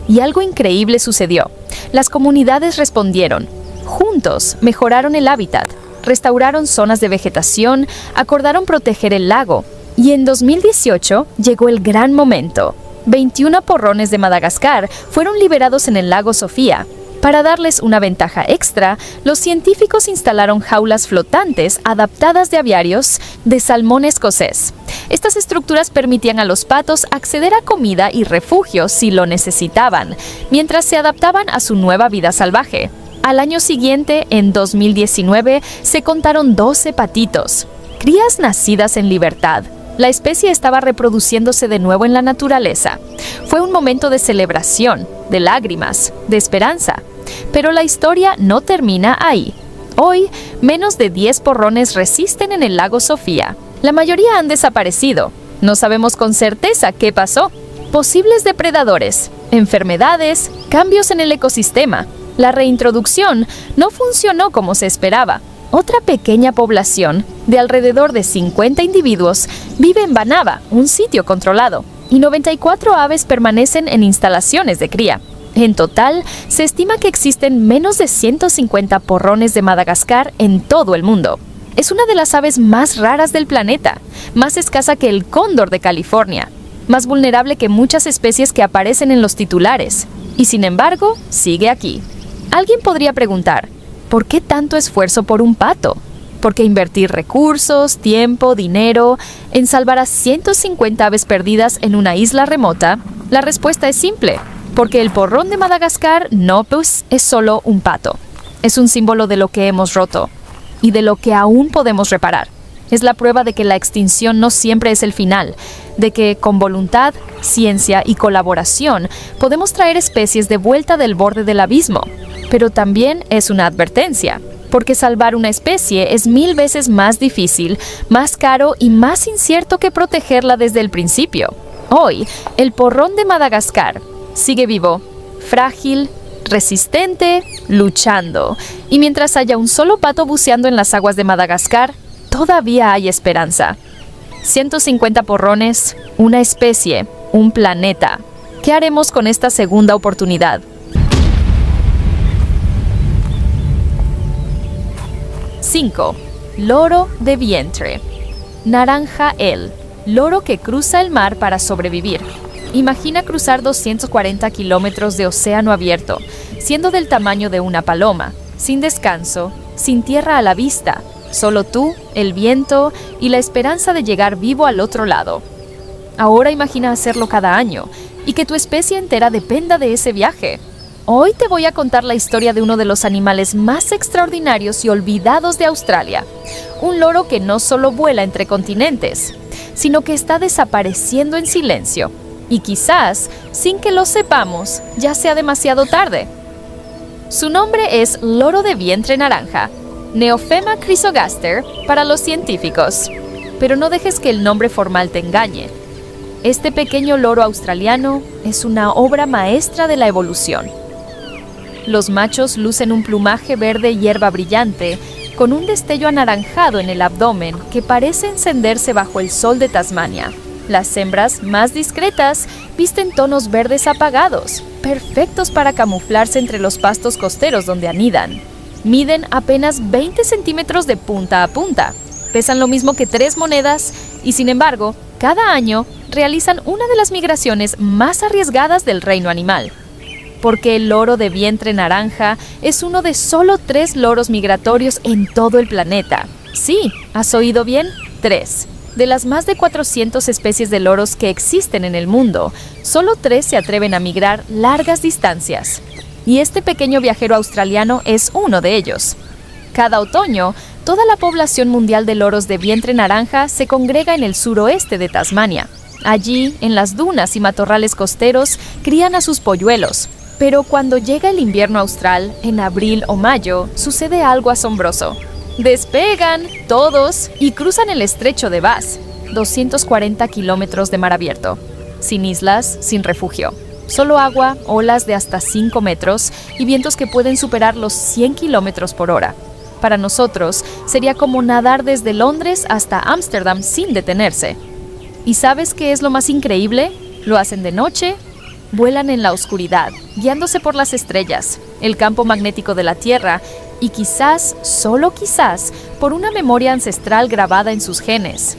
Y algo increíble sucedió. Las comunidades respondieron. Juntos mejoraron el hábitat, restauraron zonas de vegetación, acordaron proteger el lago. Y en 2018 llegó el gran momento. 21 porrones de Madagascar fueron liberados en el lago Sofía. Para darles una ventaja extra, los científicos instalaron jaulas flotantes adaptadas de aviarios de salmón escocés. Estas estructuras permitían a los patos acceder a comida y refugio si lo necesitaban, mientras se adaptaban a su nueva vida salvaje. Al año siguiente, en 2019, se contaron 12 patitos, crías nacidas en libertad. La especie estaba reproduciéndose de nuevo en la naturaleza. Fue un momento de celebración, de lágrimas, de esperanza. Pero la historia no termina ahí. Hoy, menos de 10 porrones resisten en el lago Sofía. La mayoría han desaparecido. No sabemos con certeza qué pasó. Posibles depredadores, enfermedades, cambios en el ecosistema. La reintroducción no funcionó como se esperaba. Otra pequeña población, de alrededor de 50 individuos, vive en Banaba, un sitio controlado, y 94 aves permanecen en instalaciones de cría. En total, se estima que existen menos de 150 porrones de Madagascar en todo el mundo. Es una de las aves más raras del planeta, más escasa que el cóndor de California, más vulnerable que muchas especies que aparecen en los titulares, y sin embargo, sigue aquí. Alguien podría preguntar, ¿por qué tanto esfuerzo por un pato? ¿Por qué invertir recursos, tiempo, dinero en salvar a 150 aves perdidas en una isla remota? La respuesta es simple. Porque el porrón de Madagascar no es solo un pato. Es un símbolo de lo que hemos roto y de lo que aún podemos reparar. Es la prueba de que la extinción no siempre es el final, de que con voluntad, ciencia y colaboración podemos traer especies de vuelta del borde del abismo. Pero también es una advertencia. porque salvar una especie es 1000 veces más difícil, más caro y más incierto que protegerla desde el principio. Hoy, el porrón de Madagascar sigue vivo, frágil, resistente, luchando. Y mientras haya un solo pato buceando en las aguas de Madagascar, todavía hay esperanza. 150 porrones, una especie, un planeta. ¿Qué haremos con esta segunda oportunidad? ¡5! Loro de vientre. Naranja el loro que cruza el mar para sobrevivir. Imagina cruzar 240 kilómetros de océano abierto, siendo del tamaño de una paloma, sin descanso, sin tierra a la vista, solo tú, el viento y la esperanza de llegar vivo al otro lado. Ahora imagina hacerlo cada año y que tu especie entera dependa de ese viaje. Hoy te voy a contar la historia de uno de los animales más extraordinarios y olvidados de Australia. Un loro que no solo vuela entre continentes, sino que está desapareciendo en silencio. Y quizás, sin que lo sepamos, ya sea demasiado tarde. Su nombre es loro de vientre naranja, Neophema chrysogaster para los científicos. Pero no dejes que el nombre formal te engañe. Este pequeño loro australiano es una obra maestra de la evolución. Los machos lucen un plumaje verde hierba brillante, con un destello anaranjado en el abdomen que parece encenderse bajo el sol de Tasmania. Las hembras, más discretas, visten tonos verdes apagados, perfectos para camuflarse entre los pastos costeros donde anidan. Miden apenas 20 centímetros de punta a punta, pesan lo mismo que 3 monedas y, sin embargo, cada año realizan una de las migraciones más arriesgadas del reino animal. Porque el loro de vientre naranja es uno de solo 3 loros migratorios en todo el planeta. Sí, ¿has oído bien? 3. De las más de 400 especies de loros que existen en el mundo, solo 3 se atreven a migrar largas distancias. Y este pequeño viajero australiano es uno de ellos. Cada otoño, toda la población mundial de loros de vientre naranja se congrega en el suroeste de Tasmania. Allí, en las dunas y matorrales costeros, crían a sus polluelos. Pero cuando llega el invierno austral, en abril o mayo, sucede algo asombroso. Despegan, todos, y cruzan el estrecho de Bass, 240 kilómetros de mar abierto. Sin islas, sin refugio. Solo agua, olas de hasta 5 metros y vientos que pueden superar los 100 kilómetros por hora. Para nosotros, sería como nadar desde Londres hasta Ámsterdam sin detenerse. ¿Y sabes qué es lo más increíble? Lo hacen de noche. Vuelan en la oscuridad, guiándose por las estrellas, el campo magnético de la Tierra y quizás, solo quizás, por una memoria ancestral grabada en sus genes.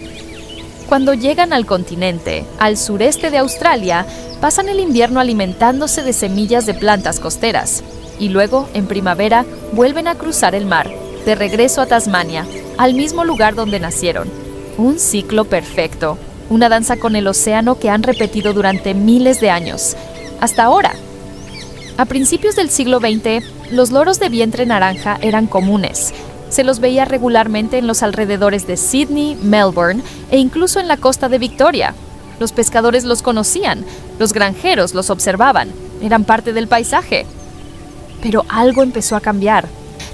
Cuando llegan al continente, al sureste de Australia, pasan el invierno alimentándose de semillas de plantas costeras y luego, en primavera, vuelven a cruzar el mar, de regreso a Tasmania, al mismo lugar donde nacieron. Un ciclo perfecto. Una danza con el océano que han repetido durante miles de años, hasta ahora. A principios del siglo XX, los loros de vientre naranja eran comunes. Se los veía regularmente en los alrededores de Sydney, Melbourne e incluso en la costa de Victoria. Los pescadores los conocían, los granjeros los observaban, eran parte del paisaje. Pero algo empezó a cambiar.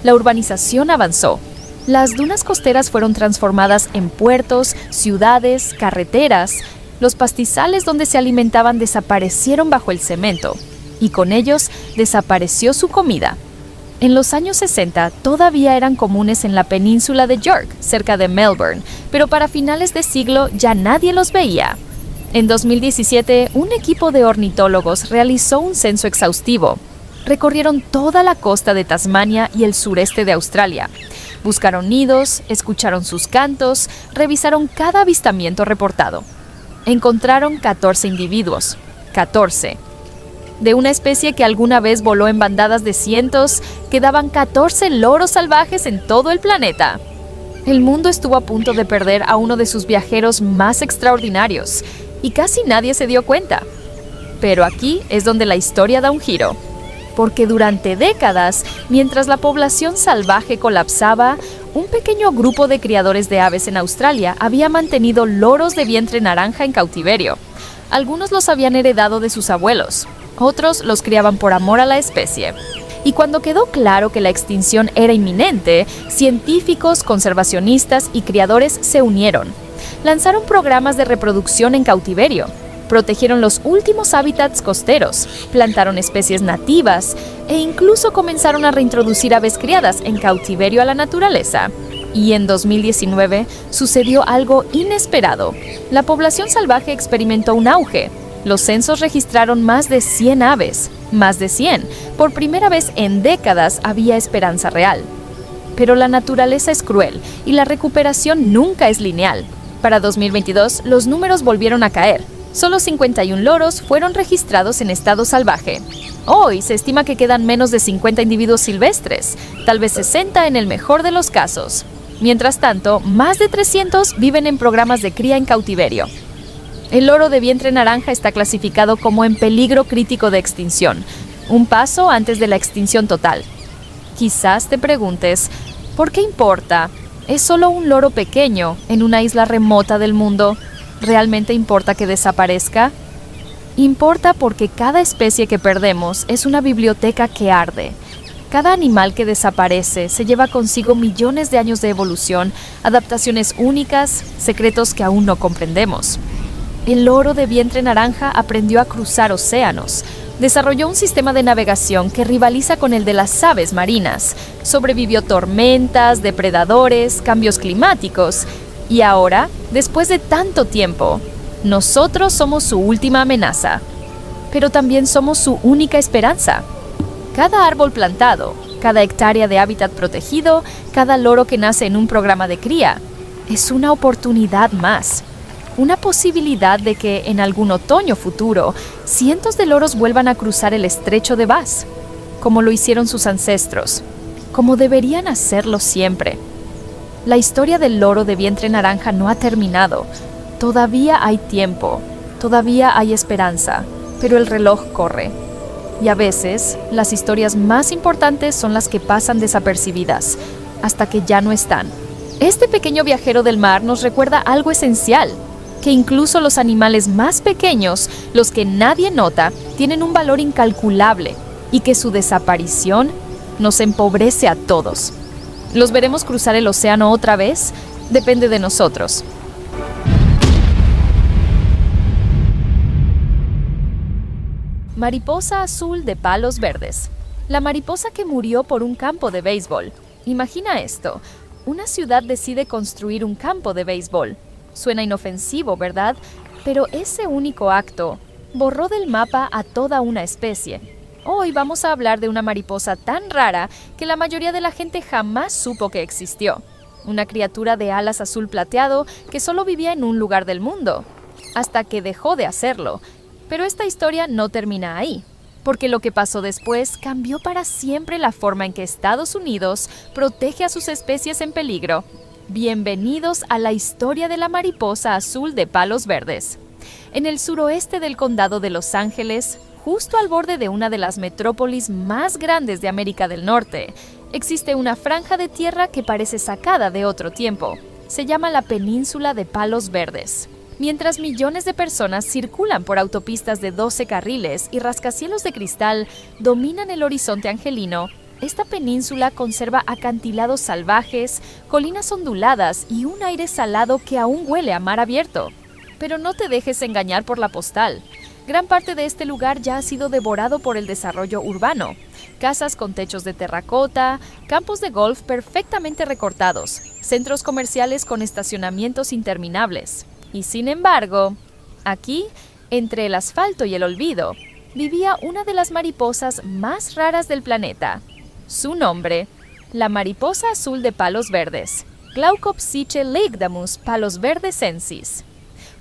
La urbanización avanzó. Las dunas costeras fueron transformadas en puertos, ciudades, carreteras. Los pastizales donde se alimentaban desaparecieron bajo el cemento, y con ellos desapareció su comida. En los años 60 todavía eran comunes en la península de York, cerca de Melbourne, pero para finales de siglo ya nadie los veía. En 2017, un equipo de ornitólogos realizó un censo exhaustivo. Recorrieron toda la costa de Tasmania y el sureste de Australia. Buscaron nidos, escucharon sus cantos, revisaron cada avistamiento reportado. Encontraron 14 individuos. 14. De una especie que alguna vez voló en bandadas de cientos, quedaban 14 loros salvajes en todo el planeta. El mundo estuvo a punto de perder a uno de sus viajeros más extraordinarios, y casi nadie se dio cuenta. Pero aquí es donde la historia da un giro. Porque durante décadas, mientras la población salvaje colapsaba, un pequeño grupo de criadores de aves en Australia había mantenido loros de vientre naranja en cautiverio. Algunos los habían heredado de sus abuelos, otros los criaban por amor a la especie. Y cuando quedó claro que la extinción era inminente, científicos, conservacionistas y criadores se unieron. Lanzaron programas de reproducción en cautiverio, protegieron los últimos hábitats costeros, plantaron especies nativas e incluso comenzaron a reintroducir aves criadas en cautiverio a la naturaleza. Y en 2019 sucedió algo inesperado. La población salvaje experimentó un auge. Los censos registraron más de 100 aves, más de 100. Por primera vez en décadas había esperanza real. Pero la naturaleza es cruel y la recuperación nunca es lineal. Para 2022, los números volvieron a caer. Solo 51 loros fueron registrados en estado salvaje. Hoy se estima que quedan menos de 50 individuos silvestres, tal vez 60 en el mejor de los casos. Mientras tanto, más de 300 viven en programas de cría en cautiverio. El loro de vientre naranja está clasificado como en peligro crítico de extinción, un paso antes de la extinción total. Quizás te preguntes, ¿por qué importa? Es solo un loro pequeño en una isla remota del mundo. ¿Realmente importa que desaparezca? Importa porque cada especie que perdemos es una biblioteca que arde. Cada animal que desaparece se lleva consigo millones de años de evolución, adaptaciones únicas, secretos que aún no comprendemos. El loro de vientre naranja aprendió a cruzar océanos, desarrolló un sistema de navegación que rivaliza con el de las aves marinas, sobrevivió tormentas, depredadores, cambios climáticos, y ahora, después de tanto tiempo, nosotros somos su última amenaza, pero también somos su única esperanza. Cada árbol plantado, cada hectárea de hábitat protegido, cada loro que nace en un programa de cría, es una oportunidad más. Una posibilidad de que en algún otoño futuro, cientos de loros vuelvan a cruzar el estrecho de Bass, como lo hicieron sus ancestros, como deberían hacerlo siempre. La historia del loro de vientre naranja no ha terminado. Todavía hay tiempo, todavía hay esperanza, pero el reloj corre. Y a veces, las historias más importantes son las que pasan desapercibidas, hasta que ya no están. Este pequeño viajero del mar nos recuerda algo esencial, que incluso los animales más pequeños, los que nadie nota, tienen un valor incalculable, y que su desaparición nos empobrece a todos. ¿Los veremos cruzar el océano otra vez? Depende de nosotros. Mariposa azul de palos verdes. La mariposa que murió por un campo de béisbol. Imagina esto. Una ciudad decide construir un campo de béisbol. Suena inofensivo, ¿verdad? Pero ese único acto borró del mapa a toda una especie. Hoy vamos a hablar de una mariposa tan rara que la mayoría de la gente jamás supo que existió. Una criatura de alas azul plateado que solo vivía en un lugar del mundo, hasta que dejó de hacerlo. Pero esta historia no termina ahí, porque lo que pasó después cambió para siempre la forma en que Estados Unidos protege a sus especies en peligro. Bienvenidos a la historia de la mariposa azul de palos verdes. En el suroeste del condado de Los Ángeles, justo al borde de una de las metrópolis más grandes de América del Norte, existe una franja de tierra que parece sacada de otro tiempo. Se llama la Península de Palos Verdes. Mientras millones de personas circulan por autopistas de 12 carriles y rascacielos de cristal dominan el horizonte angelino, esta península conserva acantilados salvajes, colinas onduladas y un aire salado que aún huele a mar abierto. Pero no te dejes engañar por la postal. Gran parte de este lugar ya ha sido devorado por el desarrollo urbano. Casas con techos de terracota, campos de golf perfectamente recortados, centros comerciales con estacionamientos interminables. Y sin embargo, aquí, entre el asfalto y el olvido, vivía una de las mariposas más raras del planeta. Su nombre, la mariposa azul de palos verdes, Glaucopsiche legdamus palosverdesensis.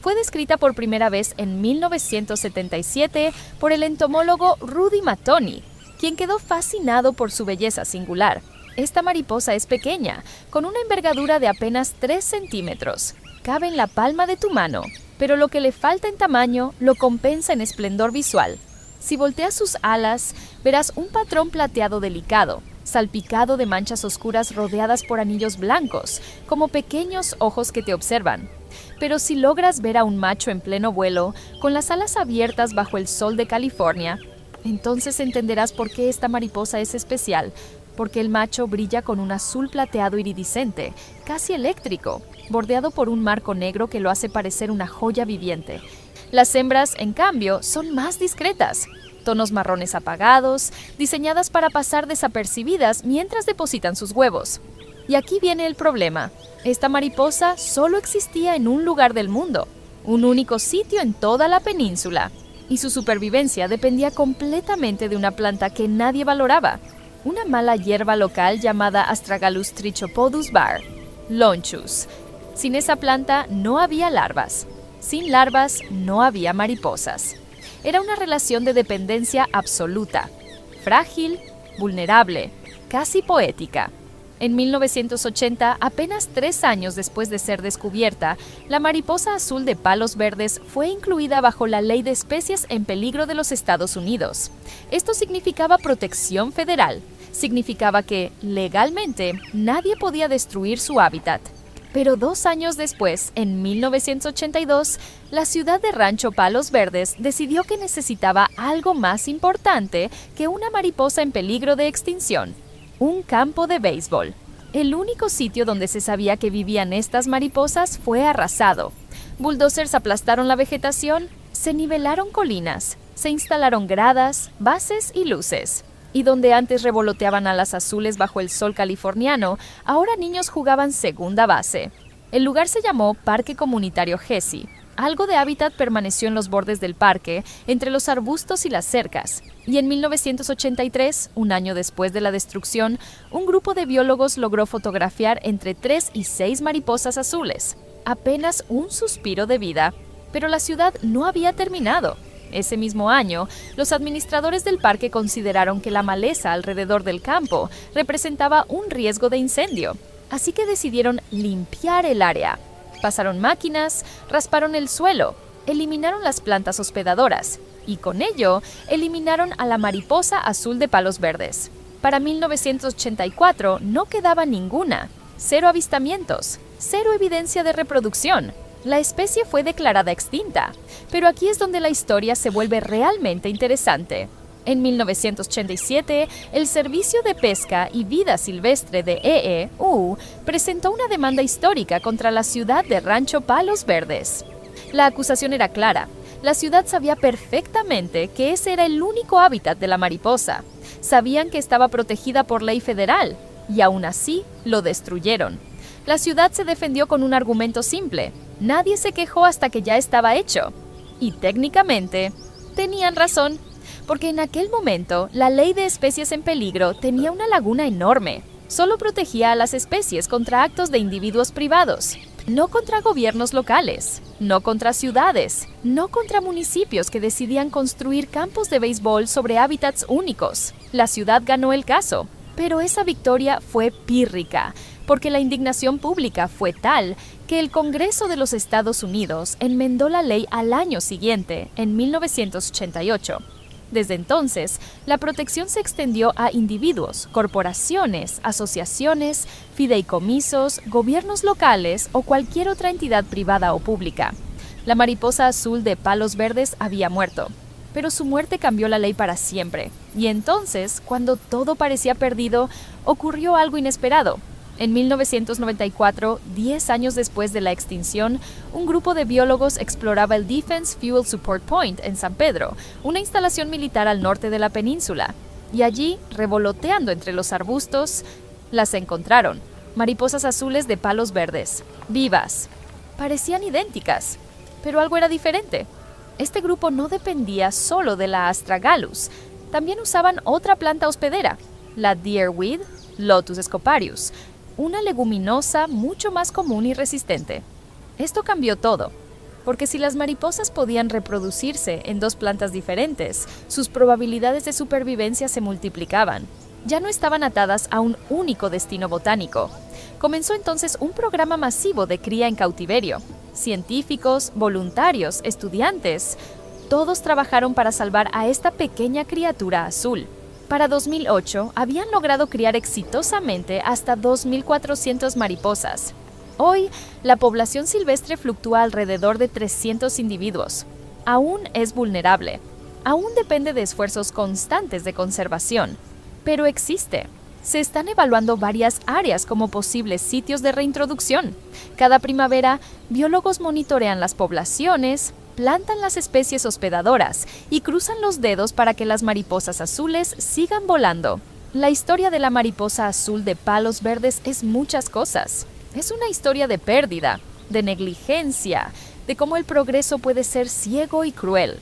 Fue descrita por primera vez en 1977 por el entomólogo Rudy Mattoni, quien quedó fascinado por su belleza singular. Esta mariposa es pequeña, con una envergadura de apenas 3 centímetros. Cabe en la palma de tu mano, pero lo que le falta en tamaño lo compensa en esplendor visual. Si volteas sus alas, verás un patrón plateado delicado, salpicado de manchas oscuras rodeadas por anillos blancos, como pequeños ojos que te observan. Pero si logras ver a un macho en pleno vuelo, con las alas abiertas bajo el sol de California, Entonces entenderás por qué esta mariposa es especial, porque el macho brilla con un azul plateado iridiscente, casi eléctrico, bordeado por un marco negro que lo hace parecer una joya viviente. Las hembras, en cambio, son más discretas, tonos marrones apagados, diseñadas para pasar desapercibidas mientras depositan sus huevos. Y aquí viene el problema. Esta mariposa solo existía en un lugar del mundo, un único sitio en toda la península, y su supervivencia dependía completamente de una planta que nadie valoraba, una mala hierba local llamada Astragalus trichopodus var, Lonchus. Sin esa planta no había larvas. Sin larvas no había mariposas. Era una relación de dependencia absoluta, frágil, vulnerable, casi poética. En 1980, apenas 3 años después de ser descubierta, la mariposa azul de palos verdes fue incluida bajo la Ley de Especies en Peligro de los Estados Unidos. Esto significaba protección federal. Significaba que, legalmente, nadie podía destruir su hábitat. Pero 2 años después, en 1982, la ciudad de Rancho Palos Verdes decidió que necesitaba algo más importante que una mariposa en peligro de extinción: un campo de béisbol. El único sitio donde se sabía que vivían estas mariposas fue arrasado. Bulldozers aplastaron la vegetación, se nivelaron colinas, se instalaron gradas, bases y luces. Y donde antes revoloteaban alas azules bajo el sol californiano, ahora niños jugaban segunda base. El lugar se llamó Parque Comunitario Jesse. Algo de hábitat permaneció en los bordes del parque, entre los arbustos y las cercas. Y en 1983, un año después de la destrucción, un grupo de biólogos logró fotografiar entre 3 y 6 mariposas azules. Apenas un suspiro de vida. Pero la ciudad no había terminado. Ese mismo año, los administradores del parque consideraron que la maleza alrededor del campo representaba un riesgo de incendio, así que decidieron limpiar el área. Pasaron máquinas, rasparon el suelo, eliminaron las plantas hospedadoras y con ello eliminaron a la mariposa azul de palos verdes. Para 1984 no quedaba ninguna, 0 avistamientos, 0 evidencia de reproducción. La especie fue declarada extinta, pero aquí es donde la historia se vuelve realmente interesante. En 1987, el Servicio de Pesca y Vida Silvestre de EEU presentó una demanda histórica contra la ciudad de Rancho Palos Verdes. La acusación era clara. La ciudad sabía perfectamente que ese era el único hábitat de la mariposa. Sabían que estaba protegida por ley federal, y aún así lo destruyeron. La ciudad se defendió con un argumento simple: nadie se quejó hasta que ya estaba hecho. Y técnicamente, tenían razón, porque en aquel momento la Ley de Especies en Peligro tenía una laguna enorme. Solo protegía a las especies contra actos de individuos privados, no contra gobiernos locales, no contra ciudades, no contra municipios que decidían construir campos de béisbol sobre hábitats únicos. La ciudad ganó el caso, pero esa victoria fue pírrica, porque la indignación pública fue tal que el Congreso de los Estados Unidos enmendó la ley al año siguiente, en 1988. Desde entonces, la protección se extendió a individuos, corporaciones, asociaciones, fideicomisos, gobiernos locales o cualquier otra entidad privada o pública. La mariposa azul de palos verdes había muerto, pero su muerte cambió la ley para siempre. Y entonces, cuando todo parecía perdido, ocurrió algo inesperado. En 1994, 10 años después de la extinción, un grupo de biólogos exploraba el Defense Fuel Support Point en San Pedro, una instalación militar al norte de la península. Y allí, revoloteando entre los arbustos, las encontraron: mariposas azules de palos verdes, vivas. Parecían idénticas, pero algo era diferente. Este grupo no dependía solo de la Astragalus, también usaban otra planta hospedera, la Deerweed, Lotus scoparius, una leguminosa mucho más común y resistente. Esto cambió todo, porque si las mariposas podían reproducirse en 2 plantas diferentes, sus probabilidades de supervivencia se multiplicaban. Ya no estaban atadas a un único destino botánico. Comenzó entonces un programa masivo de cría en cautiverio. Científicos, voluntarios, estudiantes, todos trabajaron para salvar a esta pequeña criatura azul. Para 2008, habían logrado criar exitosamente hasta 2.400 mariposas. Hoy, la población silvestre fluctúa alrededor de 300 individuos. Aún es vulnerable, Aún depende de esfuerzos constantes de conservación, pero existe. Se están evaluando varias áreas como posibles sitios de reintroducción. Cada primavera, biólogos monitorean las poblaciones, plantan las especies hospedadoras y cruzan los dedos para que las mariposas azules sigan volando. La historia de la mariposa azul de palos verdes es muchas cosas. Es una historia de pérdida, de negligencia, de cómo el progreso puede ser ciego y cruel.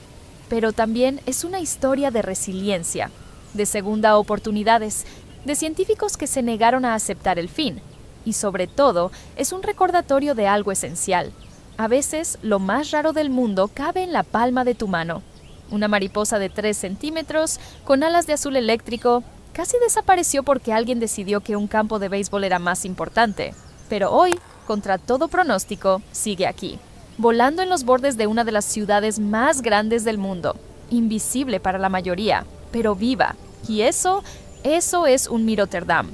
Pero también es una historia de resiliencia, de segunda oportunidades, de científicos que se negaron a aceptar el fin. Y sobre todo, es un recordatorio de algo esencial. A veces, lo más raro del mundo cabe en la palma de tu mano. Una mariposa de 3 centímetros, con alas de azul eléctrico, casi desapareció porque alguien decidió que un campo de béisbol era más importante. Pero hoy, contra todo pronóstico, sigue aquí, volando en los bordes de una de las ciudades más grandes del mundo. Invisible para la mayoría, pero viva. Y eso es un Mirotterdam.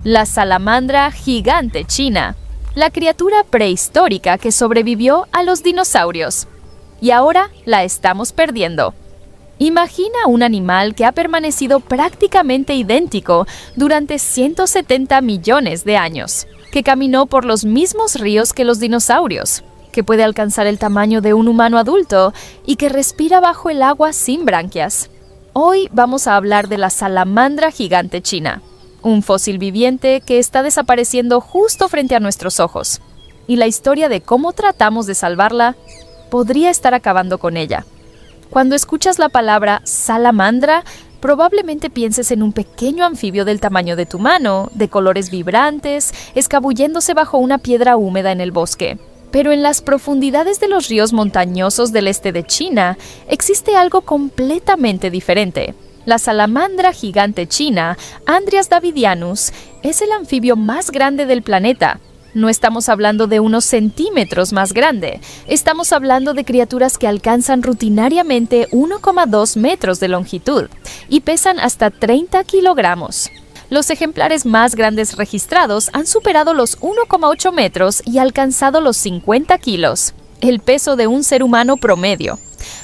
La salamandra gigante china, la criatura prehistórica que sobrevivió a los dinosaurios. Y ahora la estamos perdiendo. Imagina un animal que ha permanecido prácticamente idéntico durante 170 millones de años, que caminó por los mismos ríos que los dinosaurios, que puede alcanzar el tamaño de un humano adulto y que respira bajo el agua sin branquias. Hoy vamos a hablar de la salamandra gigante china, un fósil viviente que está desapareciendo justo frente a nuestros ojos. Y la historia de cómo tratamos de salvarla podría estar acabando con ella. Cuando escuchas la palabra salamandra, probablemente pienses en un pequeño anfibio del tamaño de tu mano, de colores vibrantes, escabulléndose bajo una piedra húmeda en el bosque. Pero en las profundidades de los ríos montañosos del este de China, existe algo completamente diferente. La salamandra gigante china, Andrias davidianus, es el anfibio más grande del planeta. No estamos hablando de unos centímetros más grande, estamos hablando de criaturas que alcanzan rutinariamente 1,2 metros de longitud y pesan hasta 30 kilogramos. Los ejemplares más grandes registrados han superado los 1,8 metros y alcanzado los 50 kilos, el peso de un ser humano promedio.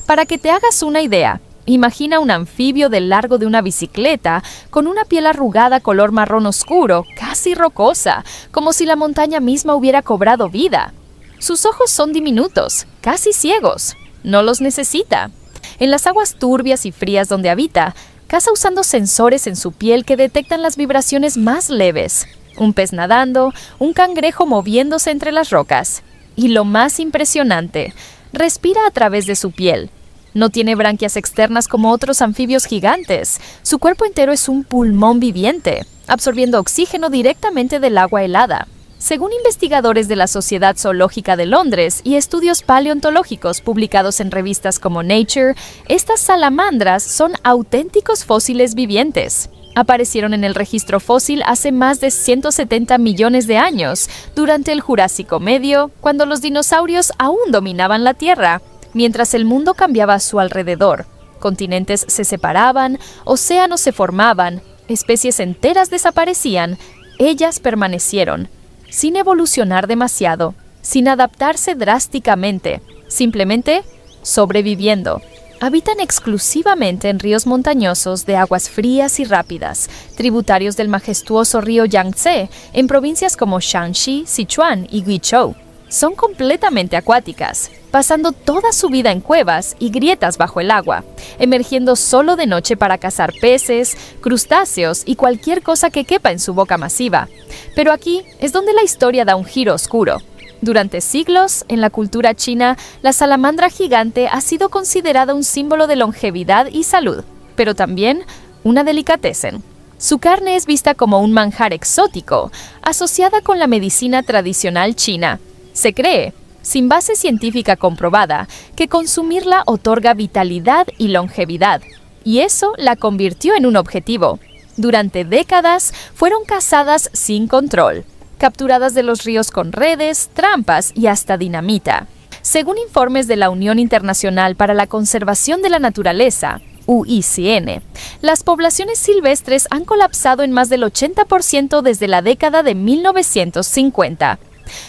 Para que te hagas una idea, imagina un anfibio del largo de una bicicleta, con una piel arrugada color marrón oscuro, casi rocosa, como si la montaña misma hubiera cobrado vida. Sus ojos son diminutos, casi ciegos. No los necesita. En las aguas turbias y frías donde habita, caza usando sensores en su piel que detectan las vibraciones más leves. Un pez nadando, un cangrejo moviéndose entre las rocas. Y lo más impresionante, respira a través de su piel. No tiene branquias externas como otros anfibios gigantes. Su cuerpo entero es un pulmón viviente, absorbiendo oxígeno directamente del agua helada. Según investigadores de la Sociedad Zoológica de Londres y estudios paleontológicos publicados en revistas como Nature, estas salamandras son auténticos fósiles vivientes. Aparecieron en el registro fósil hace más de 170 millones de años, durante el Jurásico Medio, cuando los dinosaurios aún dominaban la Tierra. Mientras el mundo cambiaba a su alrededor, continentes se separaban, océanos se formaban, especies enteras desaparecían, ellas permanecieron, sin evolucionar demasiado, sin adaptarse drásticamente, simplemente sobreviviendo. Habitan exclusivamente en ríos montañosos de aguas frías y rápidas, tributarios del majestuoso río Yangtze, en provincias como Shanxi, Sichuan y Guizhou. Son completamente acuáticas, pasando toda su vida en cuevas y grietas bajo el agua, emergiendo solo de noche para cazar peces, crustáceos y cualquier cosa que quepa en su boca masiva. Pero aquí es donde la historia da un giro oscuro. Durante siglos, en la cultura china, la salamandra gigante ha sido considerada un símbolo de longevidad y salud, pero también una delicatessen. Su carne es vista como un manjar exótico, asociada con la medicina tradicional china. Se cree, sin base científica comprobada, que consumirla otorga vitalidad y longevidad, y eso la convirtió en un objetivo. Durante décadas fueron cazadas sin control, capturadas de los ríos con redes, trampas y hasta dinamita. Según informes de la Unión Internacional para la Conservación de la Naturaleza, UICN, las poblaciones silvestres han colapsado en más del 80% desde la década de 1950.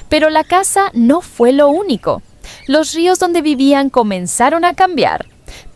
Pero la caza no fue lo único. Los ríos donde vivían comenzaron a cambiar.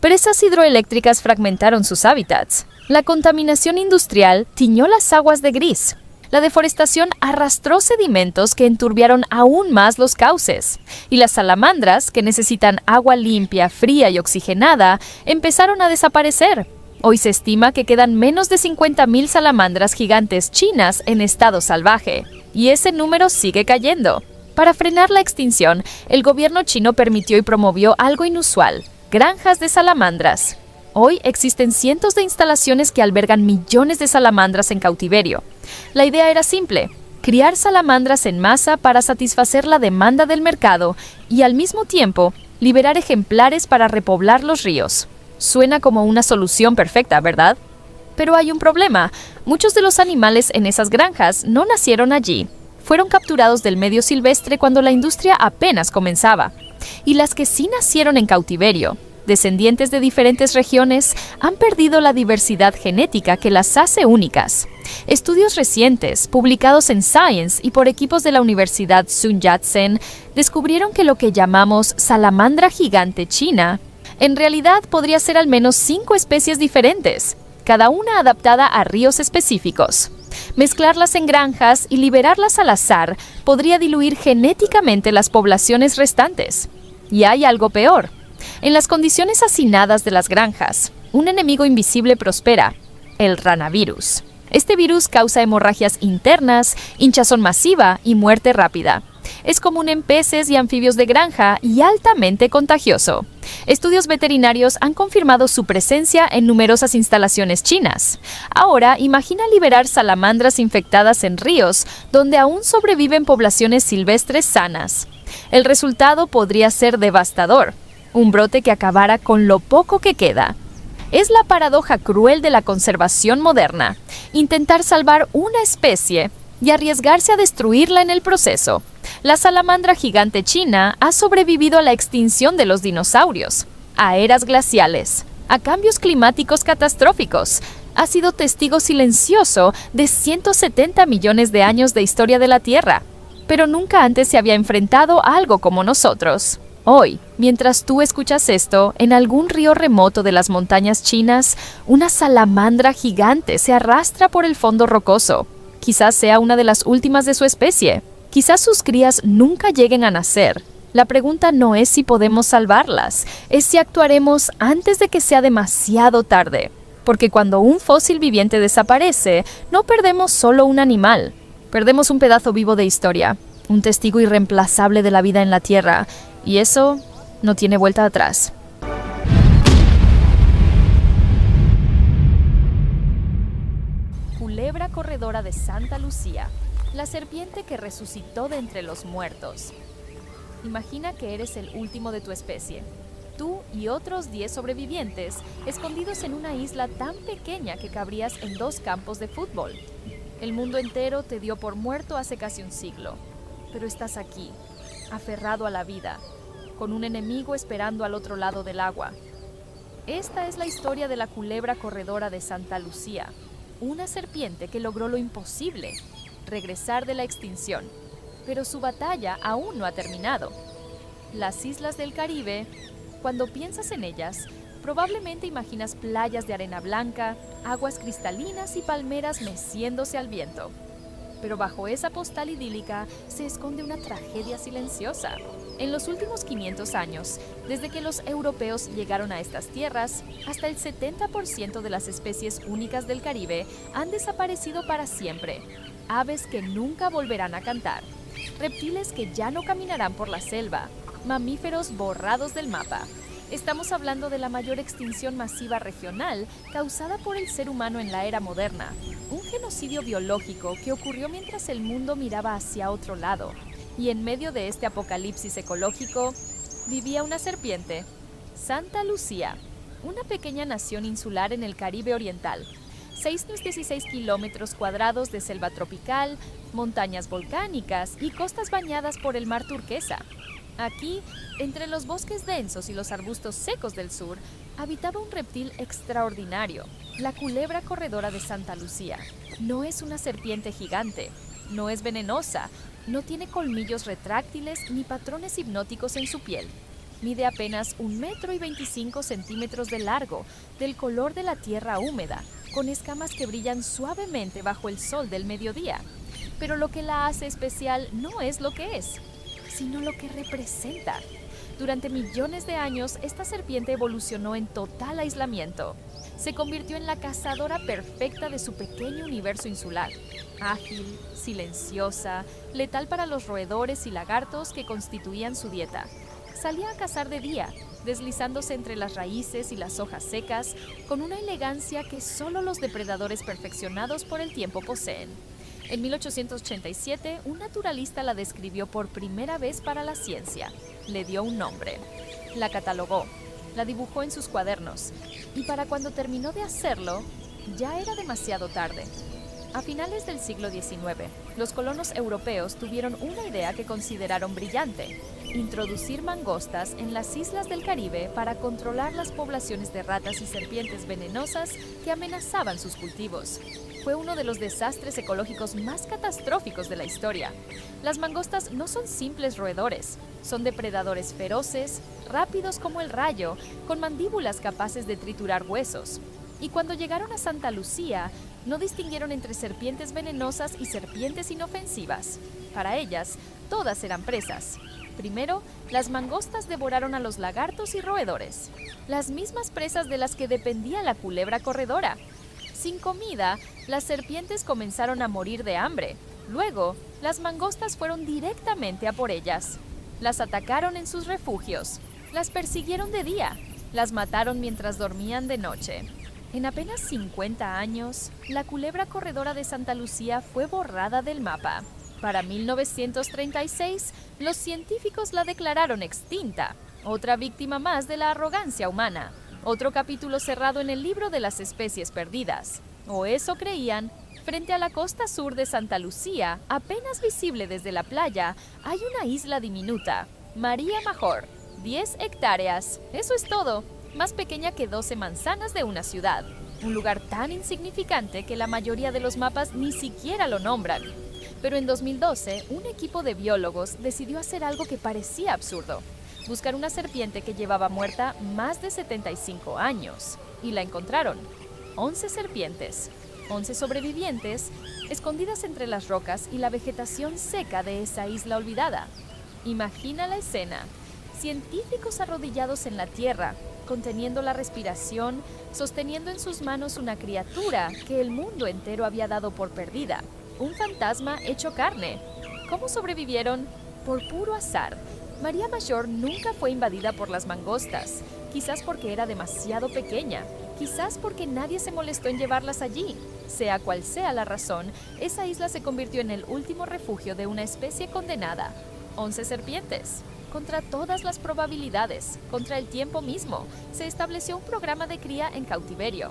Presas hidroeléctricas fragmentaron sus hábitats. La contaminación industrial tiñó las aguas de gris. La deforestación arrastró sedimentos que enturbiaron aún más los cauces. Y las salamandras, que necesitan agua limpia, fría y oxigenada, empezaron a desaparecer. Hoy se estima que quedan menos de 50.000 salamandras gigantes chinas en estado salvaje. Y ese número sigue cayendo. Para frenar la extinción, el gobierno chino permitió y promovió algo inusual: granjas de salamandras. Hoy existen cientos de instalaciones que albergan millones de salamandras en cautiverio. La idea era simple: criar salamandras en masa para satisfacer la demanda del mercado y al mismo tiempo liberar ejemplares para repoblar los ríos. Suena como una solución perfecta, ¿verdad? Pero hay un problema: muchos de los animales en esas granjas no nacieron allí. Fueron capturados del medio silvestre cuando la industria apenas comenzaba. Y las que sí nacieron en cautiverio, descendientes de diferentes regiones, han perdido la diversidad genética que las hace únicas. Estudios recientes, publicados en Science y por equipos de la Universidad Sun Yat-sen, descubrieron que lo que llamamos salamandra gigante china, en realidad podría ser al menos 5 especies diferentes, cada una adaptada a ríos específicos. Mezclarlas en granjas y liberarlas al azar podría diluir genéticamente las poblaciones restantes. Y hay algo peor. En las condiciones hacinadas de las granjas, un enemigo invisible prospera: el ranavirus. Este virus causa hemorragias internas, hinchazón masiva y muerte rápida. Es común en peces y anfibios de granja y altamente contagioso. Estudios veterinarios han confirmado su presencia en numerosas instalaciones chinas. Ahora, imagina liberar salamandras infectadas en ríos donde aún sobreviven poblaciones silvestres sanas. El resultado podría ser devastador: un brote que acabara con lo poco que queda. Es la paradoja cruel de la conservación moderna: intentar salvar una especie y arriesgarse a destruirla en el proceso. La salamandra gigante china ha sobrevivido a la extinción de los dinosaurios, a eras glaciales, a cambios climáticos catastróficos. Ha sido testigo silencioso de 170 millones de años de historia de la Tierra, pero nunca antes se había enfrentado a algo como nosotros. Hoy, mientras tú escuchas esto, en algún río remoto de las montañas chinas, una salamandra gigante se arrastra por el fondo rocoso. Quizás sea una de las últimas de su especie. Quizás sus crías nunca lleguen a nacer. La pregunta no es si podemos salvarlas, es si actuaremos antes de que sea demasiado tarde. Porque cuando un fósil viviente desaparece, no perdemos solo un animal. Perdemos un pedazo vivo de historia, un testigo irreemplazable de la vida en la Tierra. Y eso no tiene vuelta atrás. Culebra corredora de Santa Lucía, la serpiente que resucitó de entre los muertos. Imagina que eres el último de tu especie. Tú y otros 10 sobrevivientes, escondidos en una isla tan pequeña que cabrías en 2 campos de fútbol. El mundo entero te dio por muerto hace casi un siglo. Pero estás aquí, aferrado a la vida, con un enemigo esperando al otro lado del agua. Esta es la historia de la culebra corredora de Santa Lucía, una serpiente que logró lo imposible: regresar de la extinción. Pero su batalla aún no ha terminado. Las islas del Caribe, cuando piensas en ellas, probablemente imaginas playas de arena blanca, aguas cristalinas y palmeras meciéndose al viento. Pero bajo esa postal idílica se esconde una tragedia silenciosa. En los últimos 500 años, desde que los europeos llegaron a estas tierras, hasta el 70% de las especies únicas del Caribe han desaparecido para siempre. Aves que nunca volverán a cantar, reptiles que ya no caminarán por la selva, mamíferos borrados del mapa. Estamos hablando de la mayor extinción masiva regional causada por el ser humano en la era moderna. Un genocidio biológico que ocurrió mientras el mundo miraba hacia otro lado. Y en medio de este apocalipsis ecológico, vivía una serpiente, Santa Lucía, una pequeña nación insular en el Caribe oriental. 616 kilómetros cuadrados de selva tropical, montañas volcánicas y costas bañadas por el mar turquesa. Aquí, entre los bosques densos y los arbustos secos del sur, habitaba un reptil extraordinario, la culebra corredora de Santa Lucía. No es una serpiente gigante, No es venenosa, no tiene colmillos retráctiles ni patrones hipnóticos en su piel. Mide apenas 1,25 metros de largo, del color de la tierra húmeda, con escamas que brillan suavemente bajo el sol del mediodía. Pero lo que la hace especial no es lo que es, sino lo que representa. Durante millones de años, esta serpiente evolucionó en total aislamiento. Se convirtió en la cazadora perfecta de su pequeño universo insular. Ágil, silenciosa, letal para los roedores y lagartos que constituían su dieta. Salía a cazar de día, deslizándose entre las raíces y las hojas secas, con una elegancia que solo los depredadores perfeccionados por el tiempo poseen. En 1887, un naturalista la describió por primera vez para la ciencia. Le dio un nombre. La catalogó, la dibujó en sus cuadernos, y para cuando terminó de hacerlo, ya era demasiado tarde. A finales del siglo XIX, los colonos europeos tuvieron una idea que consideraron brillante: introducir mangostas en las islas del Caribe para controlar las poblaciones de ratas y serpientes venenosas que amenazaban sus cultivos. Fue uno de los desastres ecológicos más catastróficos de la historia. Las mangostas no son simples roedores, son depredadores feroces, rápidos como el rayo, con mandíbulas capaces de triturar huesos. Y cuando llegaron a Santa Lucía, no distinguieron entre serpientes venenosas y serpientes inofensivas. Para ellas, todas eran presas. Primero, las mangostas devoraron a los lagartos y roedores, las mismas presas de las que dependía la culebra corredora. Sin comida, las serpientes comenzaron a morir de hambre. Luego, las mangostas fueron directamente a por ellas. Las atacaron en sus refugios, las persiguieron de día, las mataron mientras dormían de noche. En apenas 50 años, la culebra corredora de Santa Lucía fue borrada del mapa. Para 1936, los científicos la declararon extinta, otra víctima más de la arrogancia humana, otro capítulo cerrado en el libro de las especies perdidas. O eso creían. Frente a la costa sur de Santa Lucía, apenas visible desde la playa, hay una isla diminuta, María Major, 10 hectáreas. Eso es todo, más pequeña que 12 manzanas de una ciudad. Un lugar tan insignificante que la mayoría de los mapas ni siquiera lo nombran. Pero en 2012, un equipo de biólogos decidió hacer algo que parecía absurdo: buscar una serpiente que llevaba muerta más de 75 años. Y la encontraron. 11 serpientes, 11 sobrevivientes, escondidas entre las rocas y la vegetación seca de esa isla olvidada. Imagina la escena: científicos arrodillados en la tierra, conteniendo la respiración, sosteniendo en sus manos una criatura que el mundo entero había dado por perdida. Un fantasma hecho carne. ¿Cómo sobrevivieron? Por puro azar. María Major nunca fue invadida por las mangostas, quizás porque era demasiado pequeña, quizás porque nadie se molestó en llevarlas allí. Sea cual sea la razón, esa isla se convirtió en el último refugio de una especie condenada. 11 serpientes. Contra todas las probabilidades, contra el tiempo mismo, se estableció un programa de cría en cautiverio.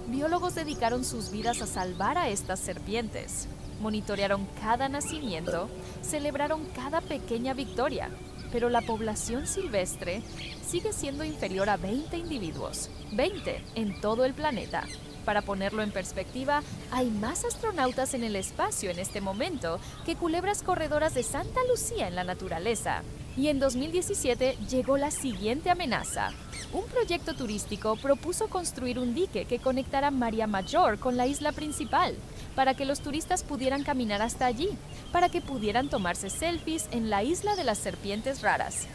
Biólogos dedicaron sus vidas a salvar a estas serpientes. Monitorearon cada nacimiento, celebraron cada pequeña victoria, pero la población silvestre sigue siendo inferior a 20 individuos, 20 en todo el planeta. Para ponerlo en perspectiva, hay más astronautas en el espacio en este momento que culebras corredoras de Santa Lucía en la naturaleza. Y en 2017 llegó la siguiente amenaza. Un proyecto turístico propuso construir un dique que conectara María Major con la isla principal, para que los turistas pudieran caminar hasta allí, para que pudieran tomarse selfies en la isla de las serpientes raras.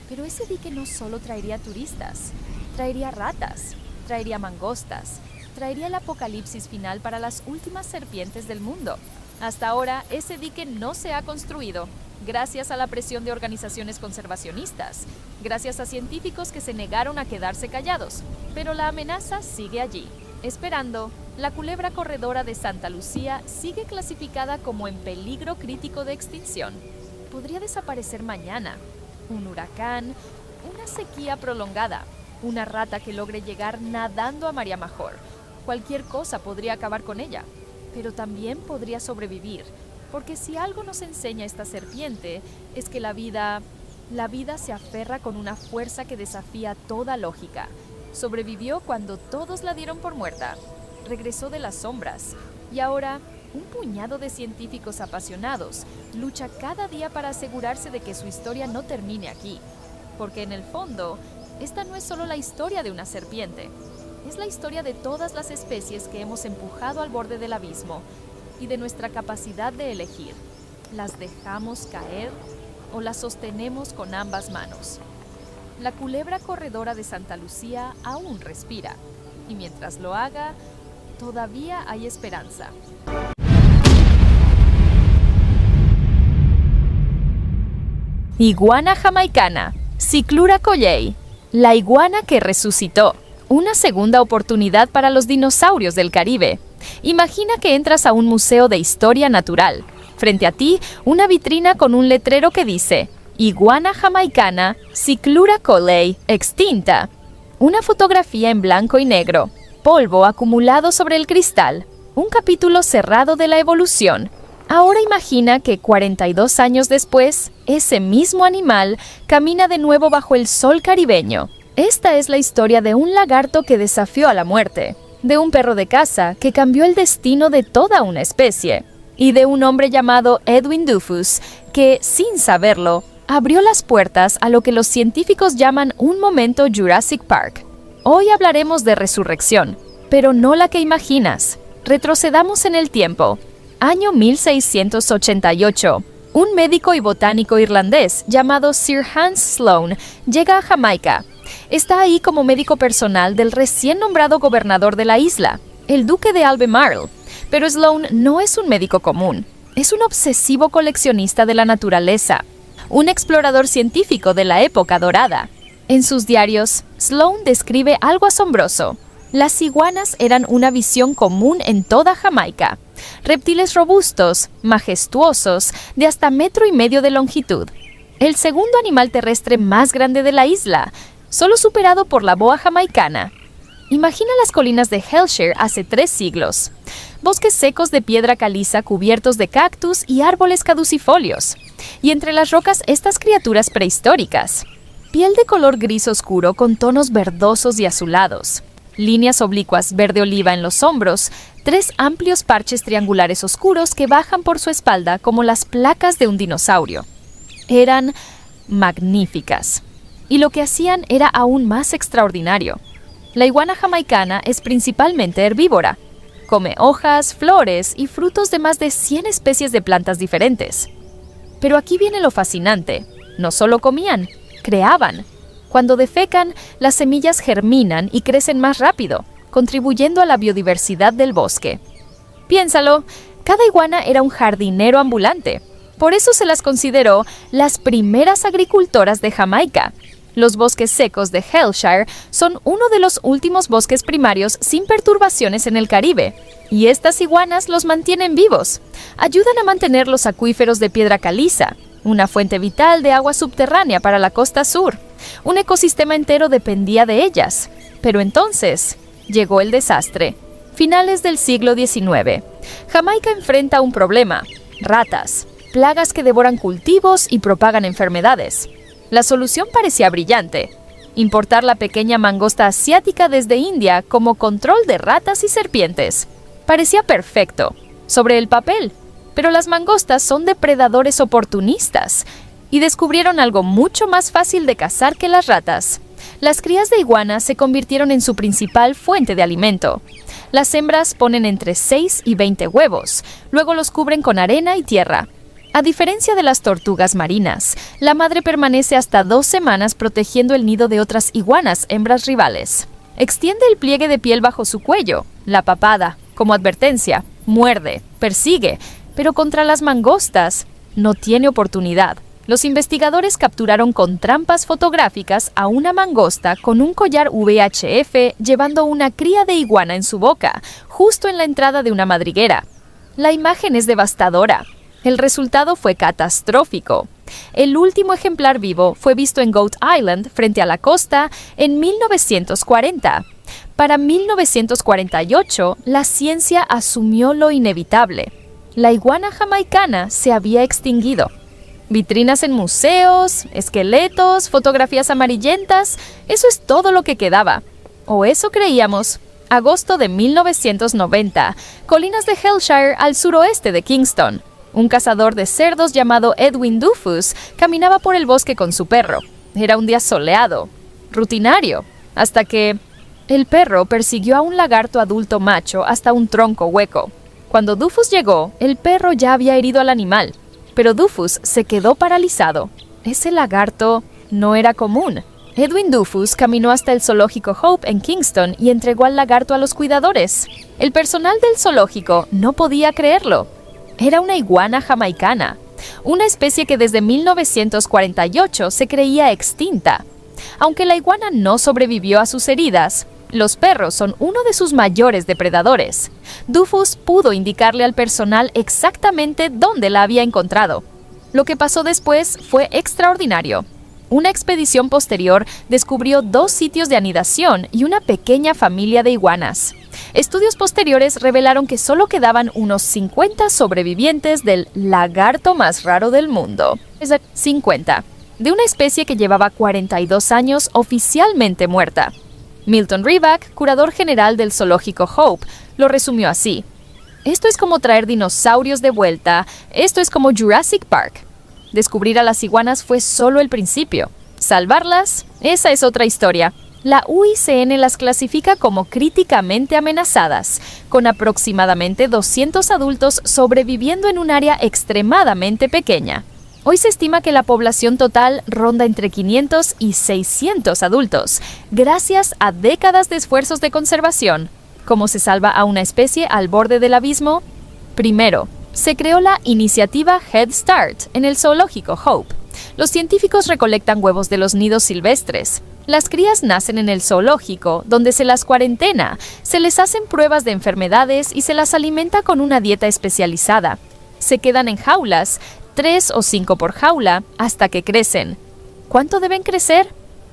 Pero ese dique no solo traería turistas, traería ratas, traería mangostas, traería el apocalipsis final para las últimas serpientes del mundo. Hasta ahora, ese dique no se ha construido, gracias a la presión de organizaciones conservacionistas, gracias a científicos que se negaron a quedarse callados. Pero la amenaza sigue allí, esperando. La culebra corredora de Santa Lucía sigue clasificada como en peligro crítico de extinción. Podría desaparecer mañana. Un huracán, una sequía prolongada, una rata que logre llegar nadando a María Major. Cualquier cosa podría acabar con ella, pero también podría sobrevivir, porque si algo nos enseña esta serpiente es que la vida se aferra con una fuerza que desafía toda lógica. Sobrevivió cuando todos la dieron por muerta. Regresó de las sombras y ahora Un puñado de científicos apasionados lucha cada día para asegurarse de que su historia no termine aquí. Porque en el fondo, esta no es solo la historia de una serpiente. Es la historia de todas las especies que hemos empujado al borde del abismo y de nuestra capacidad de elegir. ¿Las dejamos caer o las sostenemos con ambas manos? La culebra corredora de Santa Lucía aún respira, y mientras lo haga, todavía hay esperanza. Iguana jamaicana, Cyclura collei, la iguana que resucitó. Una segunda oportunidad para los dinosaurios del Caribe. Imagina que entras a un museo de historia natural. Frente a ti, una vitrina con un letrero que dice Iguana jamaicana, Cyclura collei, extinta. Una fotografía en blanco y negro, polvo acumulado sobre el cristal, un capítulo cerrado de la evolución. Ahora imagina que 42 años después, ese mismo animal camina de nuevo bajo el sol caribeño. Esta es la historia de un lagarto que desafió a la muerte, de un perro de caza que cambió el destino de toda una especie, y de un hombre llamado Edwin Dufus que, sin saberlo, abrió las puertas a lo que los científicos llaman un momento Jurassic Park. Hoy hablaremos de resurrección, pero no la que imaginas. Retrocedamos en el tiempo. Año 1688. Un médico y botánico irlandés llamado Sir Hans Sloane llega a Jamaica. Está ahí como médico personal del recién nombrado gobernador de la isla, el duque de Albemarle. Pero Sloane no es un médico común. Es un obsesivo coleccionista de la naturaleza, un explorador científico de la época dorada. En sus diarios, Sloane describe algo asombroso. Las iguanas eran una visión común en toda Jamaica. Reptiles robustos, majestuosos, de hasta 1,5 metros de longitud. El segundo animal terrestre más grande de la isla, solo superado por la boa jamaicana. Imagina las colinas de Hellshire hace 3 siglos. Bosques secos de piedra caliza cubiertos de cactus y árboles caducifolios. Y entre las rocas estas criaturas prehistóricas. Piel de color gris oscuro con tonos verdosos y azulados. Líneas oblicuas verde oliva en los hombros, 3 amplios parches triangulares oscuros que bajan por su espalda como las placas de un dinosaurio. Eran magníficas. Y lo que hacían era aún más extraordinario. La iguana jamaicana es principalmente herbívora. Come hojas, flores y frutos de más de 100 especies de plantas diferentes. Pero aquí viene lo fascinante. No solo comían, creaban. Cuando defecan, las semillas germinan y crecen más rápido, contribuyendo a la biodiversidad del bosque. Piénsalo, cada iguana era un jardinero ambulante. Por eso se las consideró las primeras agricultoras de Jamaica. Los bosques secos de Hellshire son uno de los últimos bosques primarios sin perturbaciones en el Caribe. Y estas iguanas los mantienen vivos. Ayudan a mantener los acuíferos de piedra caliza, una fuente vital de agua subterránea para la costa sur. Un ecosistema entero dependía de ellas. Pero entonces llegó el desastre. Finales del siglo XIX. Jamaica enfrenta un problema: ratas, plagas que devoran cultivos y propagan enfermedades. La solución parecía brillante: importar la pequeña mangosta asiática desde India como control de ratas y serpientes. Parecía perfecto, sobre el papel, pero las mangostas son depredadores oportunistas y descubrieron algo mucho más fácil de cazar que las ratas. Las crías de iguana se convirtieron en su principal fuente de alimento. Las hembras ponen entre 6 y 20 huevos, luego los cubren con arena y tierra. A diferencia de las tortugas marinas, la madre permanece hasta 2 semanas protegiendo el nido de otras iguanas hembras rivales. Extiende el pliegue de piel bajo su cuello, la papada, como advertencia, muerde, persigue, pero contra las mangostas no tiene oportunidad. Los investigadores capturaron con trampas fotográficas a una mangosta con un collar VHF llevando una cría de iguana en su boca, justo en la entrada de una madriguera. La imagen es devastadora. El resultado fue catastrófico. El último ejemplar vivo fue visto en Goat Island, frente a la costa, en 1940. Para 1948, la ciencia asumió lo inevitable. La iguana jamaicana se había extinguido. Vitrinas en museos, esqueletos, fotografías amarillentas, eso es todo lo que quedaba. O eso creíamos. Agosto de 1990, colinas de Hellshire al suroeste de Kingston. Un cazador de cerdos llamado Edwin Dufus caminaba por el bosque con su perro. Era un día soleado, rutinario, hasta que el perro persiguió a un lagarto adulto macho hasta un tronco hueco. Cuando Dufus llegó, el perro ya había herido al animal, pero Dufus se quedó paralizado. Ese lagarto no era común. Edwin Dufus caminó hasta el zoológico Hope en Kingston y entregó al lagarto a los cuidadores. El personal del zoológico no podía creerlo. Era una iguana jamaicana, una especie que desde 1948 se creía extinta. Aunque la iguana no sobrevivió a sus heridas, los perros son uno de sus mayores depredadores. Dufus pudo indicarle al personal exactamente dónde la había encontrado. Lo que pasó después fue extraordinario. Una expedición posterior descubrió 2 sitios de anidación y una pequeña familia de iguanas. Estudios posteriores revelaron que solo quedaban unos 50 sobrevivientes del lagarto más raro del mundo. 50. De una especie que llevaba 42 años oficialmente muerta. Milton Riback, curador general del zoológico Hope, lo resumió así: esto es como traer dinosaurios de vuelta, esto es como Jurassic Park. Descubrir a las iguanas fue solo el principio. Salvarlas, esa es otra historia. La UICN las clasifica como críticamente amenazadas, con aproximadamente 200 adultos sobreviviendo en un área extremadamente pequeña. Hoy se estima que la población total ronda entre 500 y 600 adultos, gracias a décadas de esfuerzos de conservación. ¿Cómo se salva a una especie al borde del abismo? Primero, se creó la iniciativa Head Start en el zoológico Hope. Los científicos recolectan huevos de los nidos silvestres. Las crías nacen en el zoológico, donde se las cuarentena, se les hacen pruebas de enfermedades y se las alimenta con una dieta especializada. Se quedan en jaulas, 3 o 5 por jaula, hasta que crecen. ¿Cuánto deben crecer?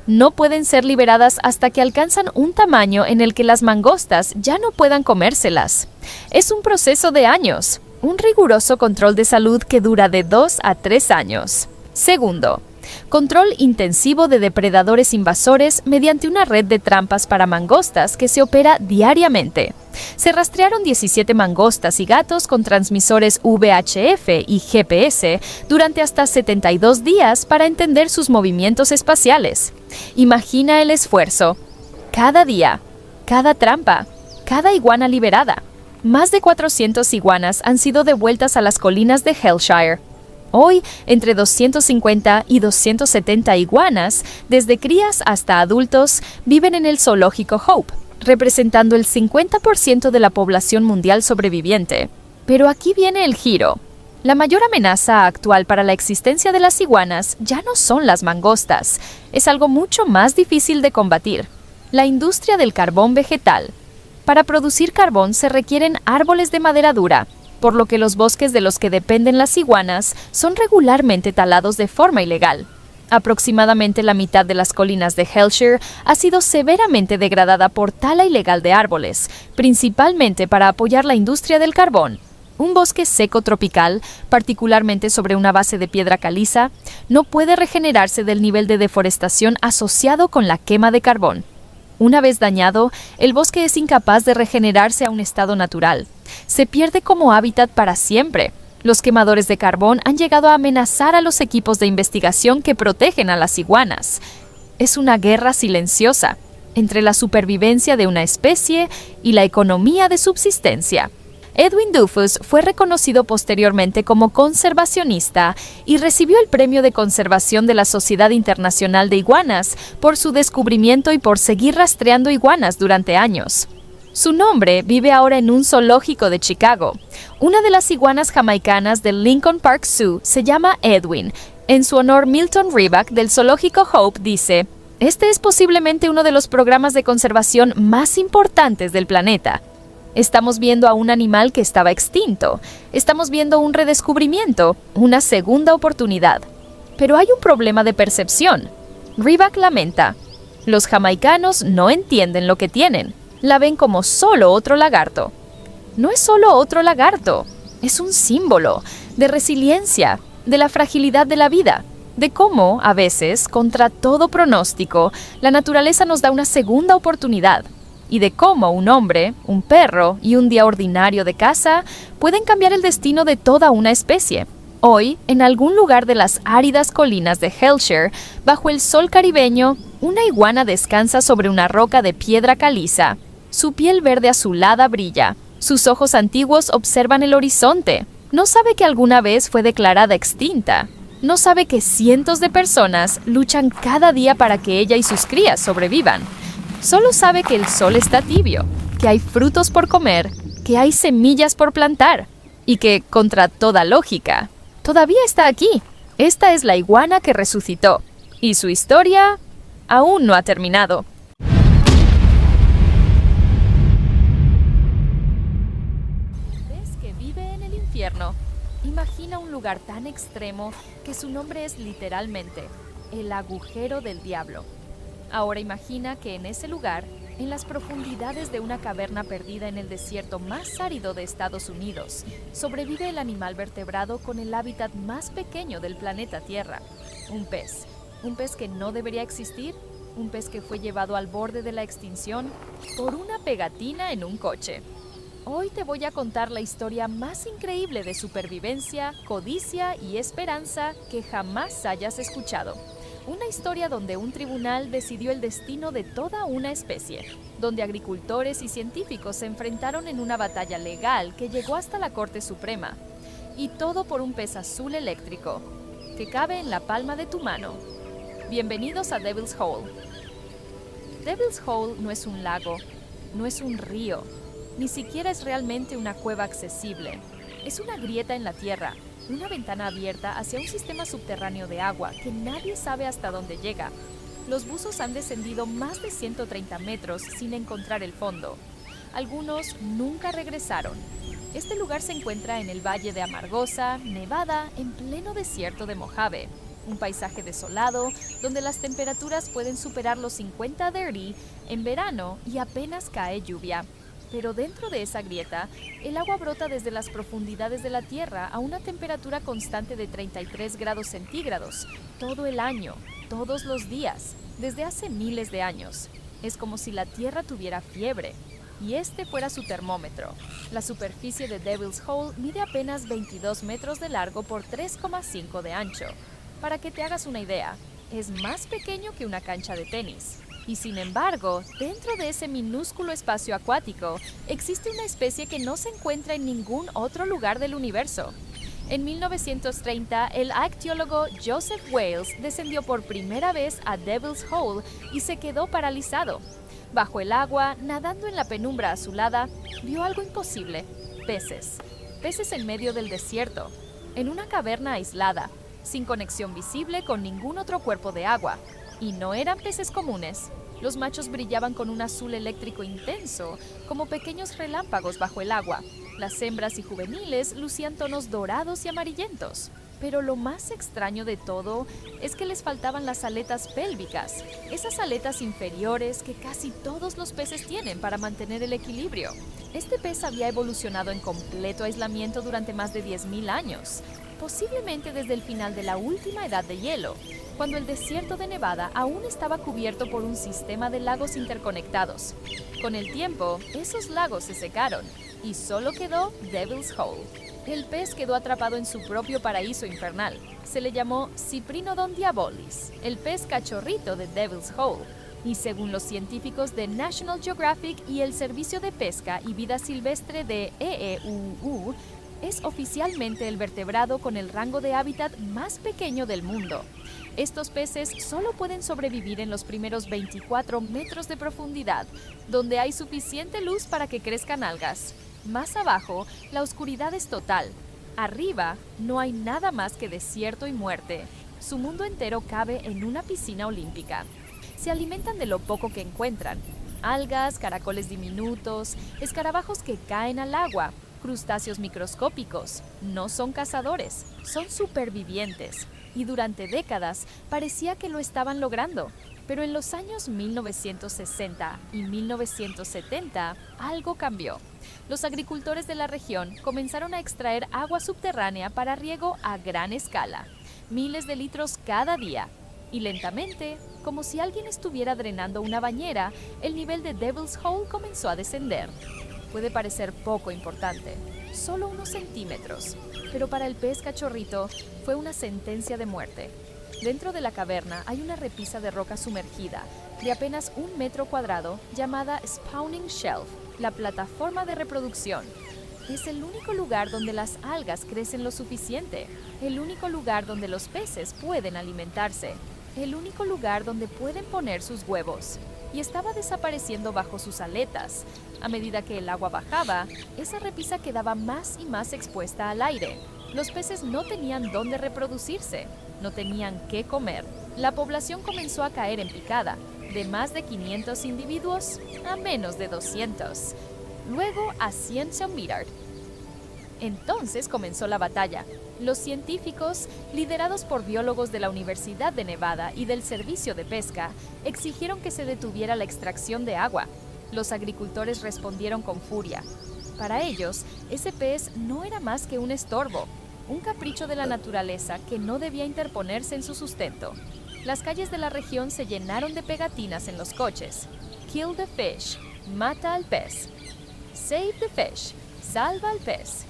No pueden ser liberadas hasta que alcanzan un tamaño en el que las mangostas ya no puedan comérselas. Es un proceso de años. Un riguroso control de salud que dura de 2 a 3 años. Segundo, control intensivo de depredadores invasores mediante una red de trampas para mangostas que se opera diariamente. Se rastrearon 17 mangostas y gatos con transmisores VHF y GPS durante hasta 72 días para entender sus movimientos espaciales. Imagina el esfuerzo. Cada día, cada trampa, cada iguana liberada. Más de 400 iguanas han sido devueltas a las colinas de Hellshire. Hoy, entre 250 y 270 iguanas, desde crías hasta adultos, viven en el zoológico Hope, representando el 50% de la población mundial sobreviviente. Pero aquí viene el giro. La mayor amenaza actual para la existencia de las iguanas ya no son las mangostas. Es algo mucho más difícil de combatir: la industria del carbón vegetal. Para producir carbón se requieren árboles de madera dura, por lo que los bosques de los que dependen las iguanas son regularmente talados de forma ilegal. Aproximadamente la mitad de las colinas de Hellshire ha sido severamente degradada por tala ilegal de árboles, principalmente para apoyar la industria del carbón. Un bosque seco tropical, particularmente sobre una base de piedra caliza, no puede regenerarse del nivel de deforestación asociado con la quema de carbón. Una vez dañado, el bosque es incapaz de regenerarse a un estado natural. Se pierde como hábitat para siempre. Los quemadores de carbón han llegado a amenazar a los equipos de investigación que protegen a las iguanas. Es una guerra silenciosa entre la supervivencia de una especie y la economía de subsistencia. Edwin Dufus fue reconocido posteriormente como conservacionista y recibió el Premio de Conservación de la Sociedad Internacional de Iguanas por su descubrimiento y por seguir rastreando iguanas durante años. Su nombre vive ahora en un zoológico de Chicago. Una de las iguanas jamaicanas del Lincoln Park Zoo se llama Edwin. En su honor, Milton Riback del zoológico Hope dice: "Este es posiblemente uno de los programas de conservación más importantes del planeta. Estamos viendo a un animal que estaba extinto. Estamos viendo un redescubrimiento, una segunda oportunidad. Pero hay un problema de percepción". Riback lamenta: "Los jamaicanos no entienden lo que tienen. La ven como solo otro lagarto". No es solo otro lagarto. Es un símbolo de resiliencia, de la fragilidad de la vida, de cómo, a veces, contra todo pronóstico, la naturaleza nos da una segunda oportunidad. y de cómo un hombre, un perro y un día ordinario de caza pueden cambiar el destino de toda una especie. Hoy, en algún lugar de las áridas colinas de Hellshire, bajo el sol caribeño, una iguana descansa sobre una roca de piedra caliza. Su piel verde azulada brilla. Sus ojos antiguos observan el horizonte. No sabe que alguna vez fue declarada extinta. No sabe que cientos de personas luchan cada día para que ella y sus crías sobrevivan. Solo sabe que el sol está tibio, que hay frutos por comer, que hay semillas por plantar y que, contra toda lógica, todavía está aquí. Esta es la iguana que resucitó y su historia aún no ha terminado. ¿Ves que vive en el infierno? Imagina un lugar tan extremo que su nombre es literalmente el agujero del diablo. Ahora imagina que en ese lugar, en las profundidades de una caverna perdida en el desierto más árido de Estados Unidos, sobrevive el animal vertebrado con el hábitat más pequeño del planeta Tierra. Un pez. Un pez que no debería existir, un pez que fue llevado al borde de la extinción por una pegatina en un coche. Hoy te voy a contar la historia más increíble de supervivencia, codicia y esperanza que jamás hayas escuchado. Una historia donde un tribunal decidió el destino de toda una especie, donde agricultores y científicos se enfrentaron en una batalla legal que llegó hasta la Corte Suprema. Y todo por un pez azul eléctrico, que cabe en la palma de tu mano. Bienvenidos a Devil's Hole. Devil's Hole no es un lago, no es un río, ni siquiera es realmente una cueva accesible. Es una grieta en la tierra, una ventana abierta hacia un sistema subterráneo de agua que nadie sabe hasta dónde llega. Los buzos han descendido más de 130 metros sin encontrar el fondo. Algunos nunca regresaron. Este lugar se encuentra en el Valle de Amargosa, Nevada, en pleno desierto de Mojave. Un paisaje desolado, donde las temperaturas pueden superar los 50 degrees en verano y apenas cae lluvia. Pero dentro de esa grieta, el agua brota desde las profundidades de la Tierra a una temperatura constante de 33 grados centígrados, todo el año, todos los días, desde hace miles de años. Es como si la Tierra tuviera fiebre, y este fuera su termómetro. La superficie de Devil's Hole mide apenas 22 metros de largo por 3,5 de ancho. Para que te hagas una idea, es más pequeño que una cancha de tenis. Y sin embargo, dentro de ese minúsculo espacio acuático, existe una especie que no se encuentra en ningún otro lugar del universo. En 1930, el ictiólogo Joseph Wales descendió por primera vez a Devil's Hole y se quedó paralizado. Bajo el agua, nadando en la penumbra azulada, vio algo imposible: peces. Peces en medio del desierto, en una caverna aislada, sin conexión visible con ningún otro cuerpo de agua. Y no eran peces comunes. Los machos brillaban con un azul eléctrico intenso, como pequeños relámpagos bajo el agua. Las hembras y juveniles lucían tonos dorados y amarillentos. Pero lo más extraño de todo es que les faltaban las aletas pélvicas, esas aletas inferiores que casi todos los peces tienen para mantener el equilibrio. Este pez había evolucionado en completo aislamiento durante más de 10.000 años, posiblemente desde el final de la última edad de hielo, cuando el desierto de Nevada aún estaba cubierto por un sistema de lagos interconectados. Con el tiempo, esos lagos se secaron y solo quedó Devil's Hole. El pez quedó atrapado en su propio paraíso infernal. Se le llamó Cyprinodon diabolis, el pez cachorrito de Devil's Hole. Y según los científicos de National Geographic y el Servicio de Pesca y Vida Silvestre de EEUU, es oficialmente el vertebrado con el rango de hábitat más pequeño del mundo. Estos peces solo pueden sobrevivir en los primeros 24 metros de profundidad, donde hay suficiente luz para que crezcan algas. Más abajo, la oscuridad es total. Arriba, no hay nada más que desierto y muerte. Su mundo entero cabe en una piscina olímpica. Se alimentan de lo poco que encuentran: algas, caracoles diminutos, escarabajos que caen al agua, crustáceos microscópicos. No son cazadores, son supervivientes. Y durante décadas parecía que lo estaban logrando. Pero en los años 1960 y 1970, algo cambió. Los agricultores de la región comenzaron a extraer agua subterránea para riego a gran escala, miles de litros cada día. Y lentamente como si alguien estuviera drenando una bañera, el nivel de Devil's Hole comenzó a descender. Puede parecer poco importante, solo unos centímetros, pero para el pez cachorrito fue una sentencia de muerte. Dentro de la caverna hay una repisa de roca sumergida, de apenas 1 metro cuadrado, llamada Spawning Shelf, la plataforma de reproducción. Es el único lugar donde las algas crecen lo suficiente, el único lugar donde los peces pueden alimentarse, el único lugar donde pueden poner sus huevos. Y estaba desapareciendo bajo sus aletas. A medida que el agua bajaba, esa repisa quedaba más y más expuesta al aire. Los peces no tenían dónde reproducirse, no tenían qué comer. La población comenzó a caer en picada, de más de 500 individuos a menos de 200. Luego a 100 se olvidaron. Entonces comenzó la batalla. Los científicos, liderados por biólogos de la Universidad de Nevada y del Servicio de Pesca, exigieron que se detuviera la extracción de agua. Los agricultores respondieron con furia. Para ellos, ese pez no era más que un estorbo, un capricho de la naturaleza que no debía interponerse en su sustento. Las calles de la región se llenaron de pegatinas en los coches. Kill the fish, mata al pez. Save the fish, salva al pez.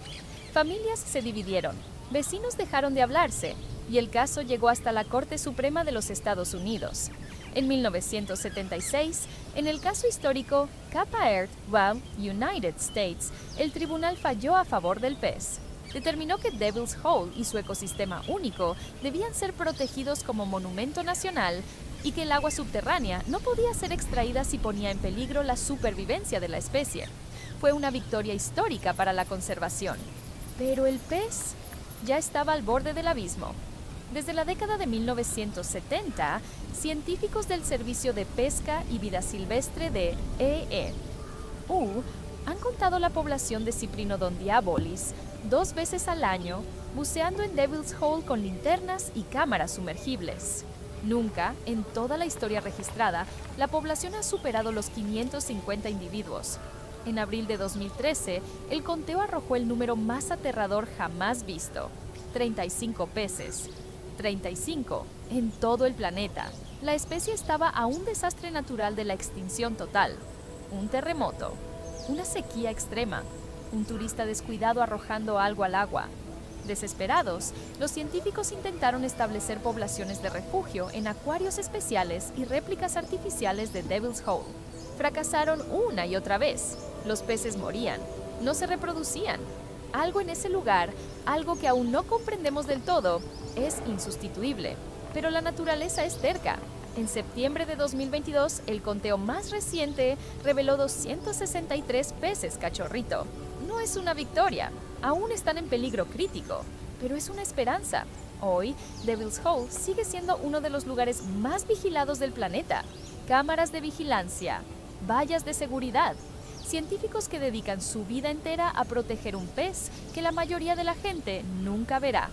Familias se dividieron, vecinos dejaron de hablarse, y el caso llegó hasta la Corte Suprema de los Estados Unidos. En 1976, en el caso histórico Kappa Earth Wild United States, el tribunal falló a favor del pez. Determinó que Devil's Hole y su ecosistema único debían ser protegidos como monumento nacional y que el agua subterránea no podía ser extraída si ponía en peligro la supervivencia de la especie. Fue una victoria histórica para la conservación. Pero el pez ya estaba al borde del abismo. Desde la década de 1970, científicos del Servicio de Pesca y Vida Silvestre de EEU han contado la población de Cyprinodon diabolis 2 veces al año, buceando en Devil's Hole con linternas y cámaras sumergibles. Nunca, en toda la historia registrada, la población ha superado los 550 individuos. En abril de 2013, el conteo arrojó el número más aterrador jamás visto: 35 peces. 35 en todo el planeta. La especie estaba a un desastre natural de la extinción total. Un terremoto, una sequía extrema, un turista descuidado arrojando algo al agua. Desesperados, los científicos intentaron establecer poblaciones de refugio en acuarios especiales y réplicas artificiales de Devil's Hole. Fracasaron una y otra vez. Los peces morían, no se reproducían. Algo en ese lugar, algo que aún no comprendemos del todo, es insustituible. Pero la naturaleza es terca. En septiembre de 2022, el conteo más reciente reveló 263 peces cachorrito. No es una victoria, aún están en peligro crítico, pero es una esperanza. Hoy, Devil's Hole sigue siendo uno de los lugares más vigilados del planeta. Cámaras de vigilancia, vallas de seguridad, científicos que dedican su vida entera a proteger un pez que la mayoría de la gente nunca verá.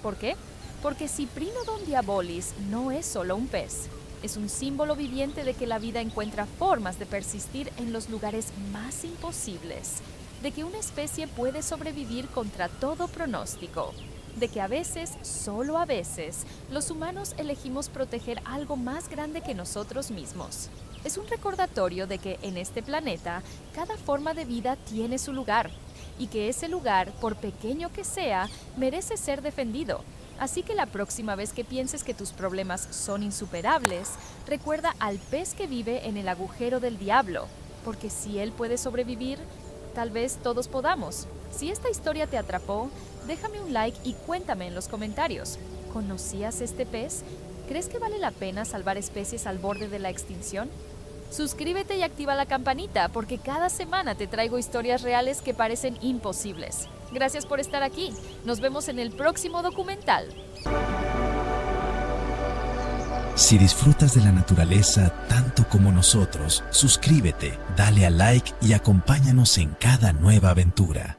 ¿Por qué? Porque Cyprinodon diabolis no es solo un pez. Es un símbolo viviente de que la vida encuentra formas de persistir en los lugares más imposibles, de que una especie puede sobrevivir contra todo pronóstico, de que a veces, solo a veces, los humanos elegimos proteger algo más grande que nosotros mismos. Es un recordatorio de que en este planeta, cada forma de vida tiene su lugar, y que ese lugar, por pequeño que sea, merece ser defendido. Así que la próxima vez que pienses que tus problemas son insuperables, recuerda al pez que vive en el agujero del diablo, porque si él puede sobrevivir, tal vez todos podamos. Si esta historia te atrapó, déjame un like y cuéntame en los comentarios. ¿Conocías este pez? ¿Crees que vale la pena salvar especies al borde de la extinción? Suscríbete y activa la campanita porque cada semana te traigo historias reales que parecen imposibles. Gracias por estar aquí. Nos vemos en el próximo documental. Si disfrutas de la naturaleza tanto como nosotros, suscríbete, dale a like y acompáñanos en cada nueva aventura.